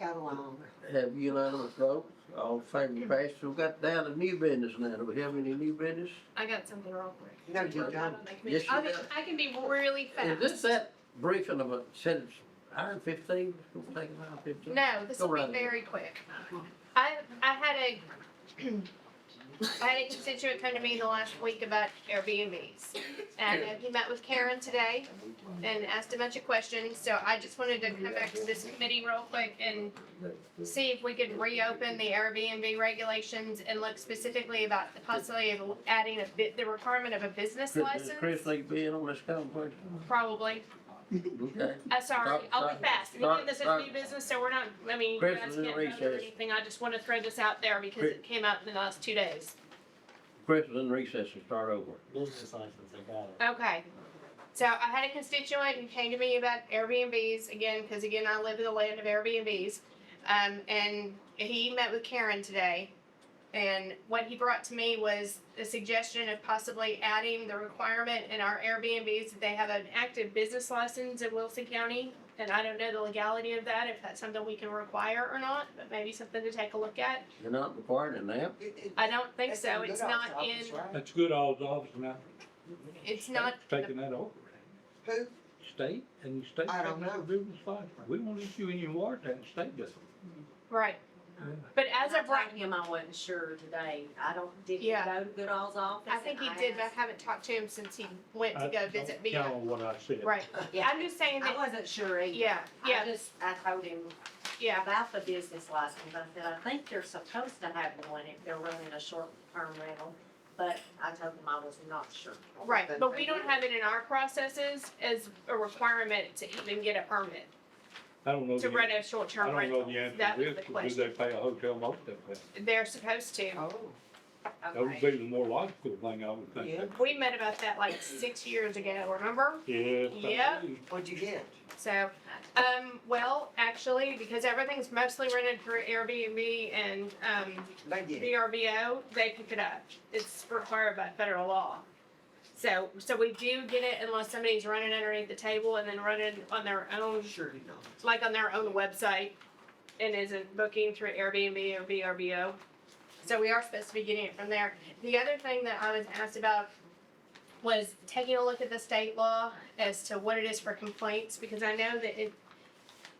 got along. have unanimous vote, all in favor, pass. So we got down to new business now, do we have any new business? I got something real quick. No, you don't. Yes, you do. I can be really fast. Is this that briefing of a, said it's hour 15, it's gonna take an hour 15? No, this will Go right be ahead. very quick. I had a I had a constituent come to me the last week about Airbnbs. And he met with Karen today and asked a bunch of questions, so I just wanted to come back to this committee real quick and see if we could reopen the Airbnb regulations and look specifically about the possibility of adding the requirement of a business license. Chris need to be in on this conversation? Probably. Okay. Sorry, I'll be fast. Start- Again, this is start- new business, so we're not, I mean, you Chris guys is in can't vote or recess. anything. I just wanna throw this out there because it came out in the last 2 days. Chris is in recess and start over. Business license, I got it. Okay. So I had a constituent who came to me about Airbnbs again, because again, I live in the land of Airbnbs. And he met with Karen today. And what he brought to me was a suggestion of possibly adding the requirement in our Airbnbs that they have an active business license in Wilson County. And I don't know the legality of that, if that's something we can require or not, but maybe something to take a look at. You're not required in that? I don't think so. It's not in, that's good, all the office now, it's not, taking that over. Who? State, and the state I don't taking over know. business license. We won't issue any warrant, that the state does. right. But as I of right told him I wasn't sure today. I don't, did he Yeah. go to Goodall's office? I think he and did, but I ask? haven't talked to him since he went to go visit me. Count on what I said. Right. Yeah. I'm just saying I that, wasn't sure either. yeah, yeah, I told him yeah. about the business license. I said, I think they're supposed to have one if they're running a short-term rental. But I told him I was not sure. Right, but we don't have it in our processes as a requirement to even get a permit I don't know. to the run an- a short-term I don't rental. know the answer That to was this, the but do question. they pay a hotel most of them? They're supposed to. Oh, That would Okay. be the more logical thing, I would think. Yeah. We met about that like 6 years ago, remember? Yes. I Yep. do. what'd you get? So, well, actually, because everything's mostly rented through Airbnb and, They did. VRBO, they pick it up. It's required by federal law. So we do get it unless somebody's running underneath the table and then running on their own, Sure you don't. like on their own website and isn't booking through Airbnb or VRBO. So we are supposed to be getting it from there. The other thing that I was asked about was taking a look at the state law as to what it is for complaints, because I know that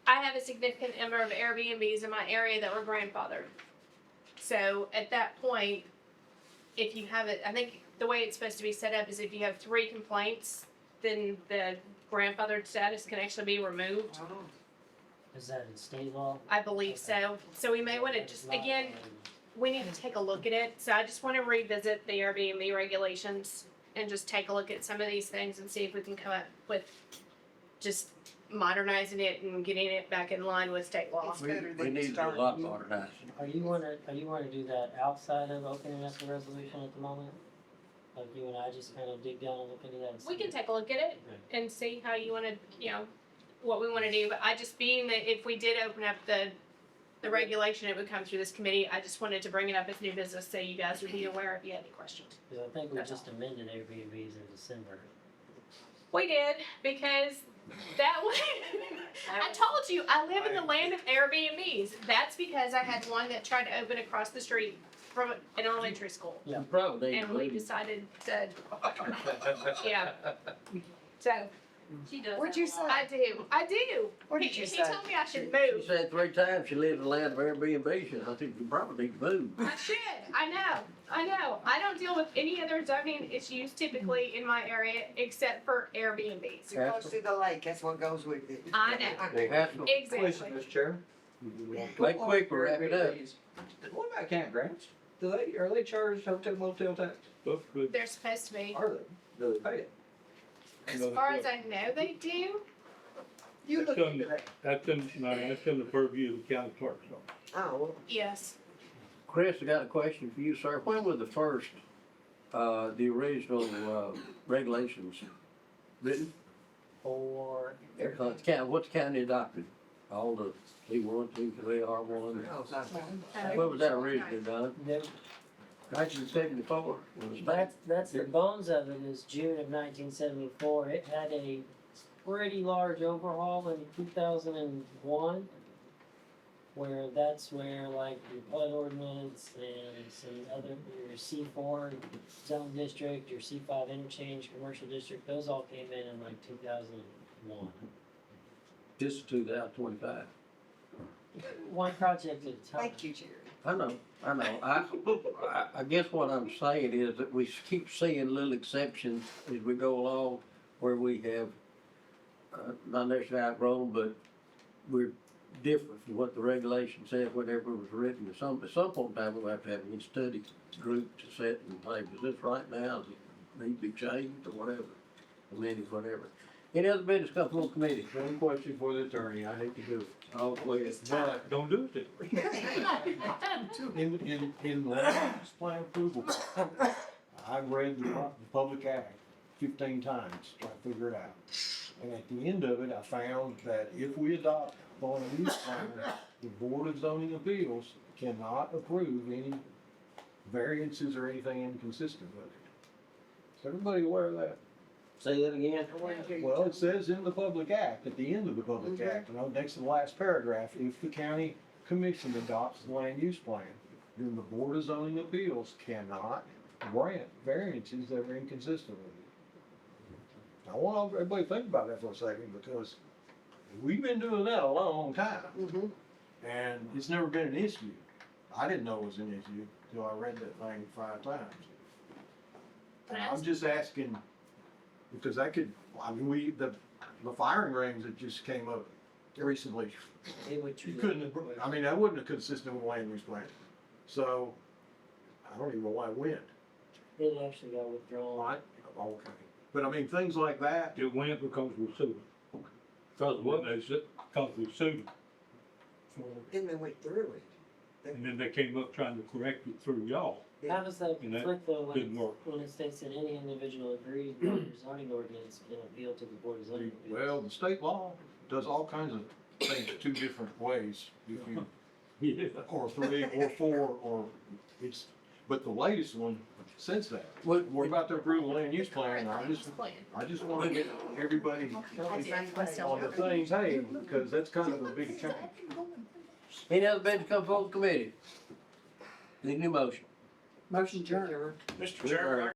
I have a significant number of Airbnbs in my area that were grandfathered. So at that point, if you have it, I think the way it's supposed to be set up is if you have 3 complaints, then the grandfathered status can actually be removed. Oh. Is that in state law? I believe so. So we may wanna just, again, we need to take a look at it. So I just wanna revisit the Airbnb regulations and just take a look at some of these things and see if we can come up with just modernizing it and getting it back in line with state law. It's We better than need to do a starting. lot modernizing. Are you wanna do that outside of opening up the resolution at the moment? Like you and I just kind of dig down and look into that and see? We can take a look at it and see how you wanna, what we wanna do, but I just, being that if we did open up the regulation, it would come through this committee, I just wanted to bring it up as new business so you guys would be aware if you had any questions. Cause I think we That's just amended Airbnbs in December. We did, because that was, I told you, I live in the land of Airbnbs. That's because I had one that tried to open across the street from an elementary school. You probably need And to we leave. decided to, yeah. So, She does. What'd that you a say? lot. I do. What did He- you He say? told me I should She move. said 3 times she lives in the land of Airbnb, and I think you probably need to move. I should. I know. I don't deal with any other zoning issues typically in my area except for Airbnbs. You're close to the lake, that's what goes with it. I know. Haskell, Question, Exactly. Mr. Chairman. make quick, we're wrapping up. What about campgrounds? Are they charged hotel motel tax? That's good. They're supposed to be. Are they? Do they pay it? As far as I know, they do. You look That's into in, that. that's in the purview of the county clerk's office. Oh, well, Yes. Chris, I got a question for you, sir. When were the first, the original, regulations written? Or What's the county adopted? All the C1, C3, R1? When was that originally done? there- 1974? Was that? that's the bones of it is June of 1974. It had a pretty large overhaul in 2001, where that's where like your flood ordinance and some other your C4 zone district, your C5 interchange commercial district, those all came in like 2001. This is 2025. One project at a time. thank you, Jerry. I know. I guess what I'm saying is that we keep seeing little exceptions as we go along where we have, not necessarily outgrown, but we're different from what the regulation said, whatever was written. At some point in time, we'll have to have a study group to sit and say, is this right now? Does it need to be changed or whatever? Amended, whatever. Any other business come from the committee? One question for the attorney, I hate to do it. Oh, please. But don't do it then. In the land use plan approval, I've read the Public Act 15 times, trying to figure it out. And at the end of it, I found that if we adopt on a use plan, the Board of Zoning Appeals cannot approve any variances or anything inconsistent with it. Is everybody aware of that? Say that again? Well, it says in the Public Act, at the end of the Public Act, next to the last paragraph, if the county commission adopts the land use plan, then the Board of Zoning Appeals cannot grant variances that are inconsistent with it. I want everybody to think about that for a second, because we've been doing that a long time, and it's never been an issue. I didn't know it was an issue till I read that thing 5 times. And I'm just asking, because I could, I mean, the firing range that just came up recently, It would you couldn't, I mean, that wasn't a consistent with land use plan. So, I don't even know why it went. It actually got withdrawn. Right? Okay. But I mean, things like that, It went because we sued. Because we sued them. Then they went through it. And then they came up trying to correct it through y'all. How does that And that conflict though when, didn't work. when it states that any individual agreed with your zoning ordinance can appeal to the board of zoning appeals? well, the state law does all kinds of things 2 different ways. If you, Yeah. or 3, or 4, or it's, but the latest one says that. We're about to approve a land use plan, and I just want to get everybody on the same page, because that's kind of a big change. Any other business come from the committee? Need a new motion? Motion adjourned. Mr. Chairman,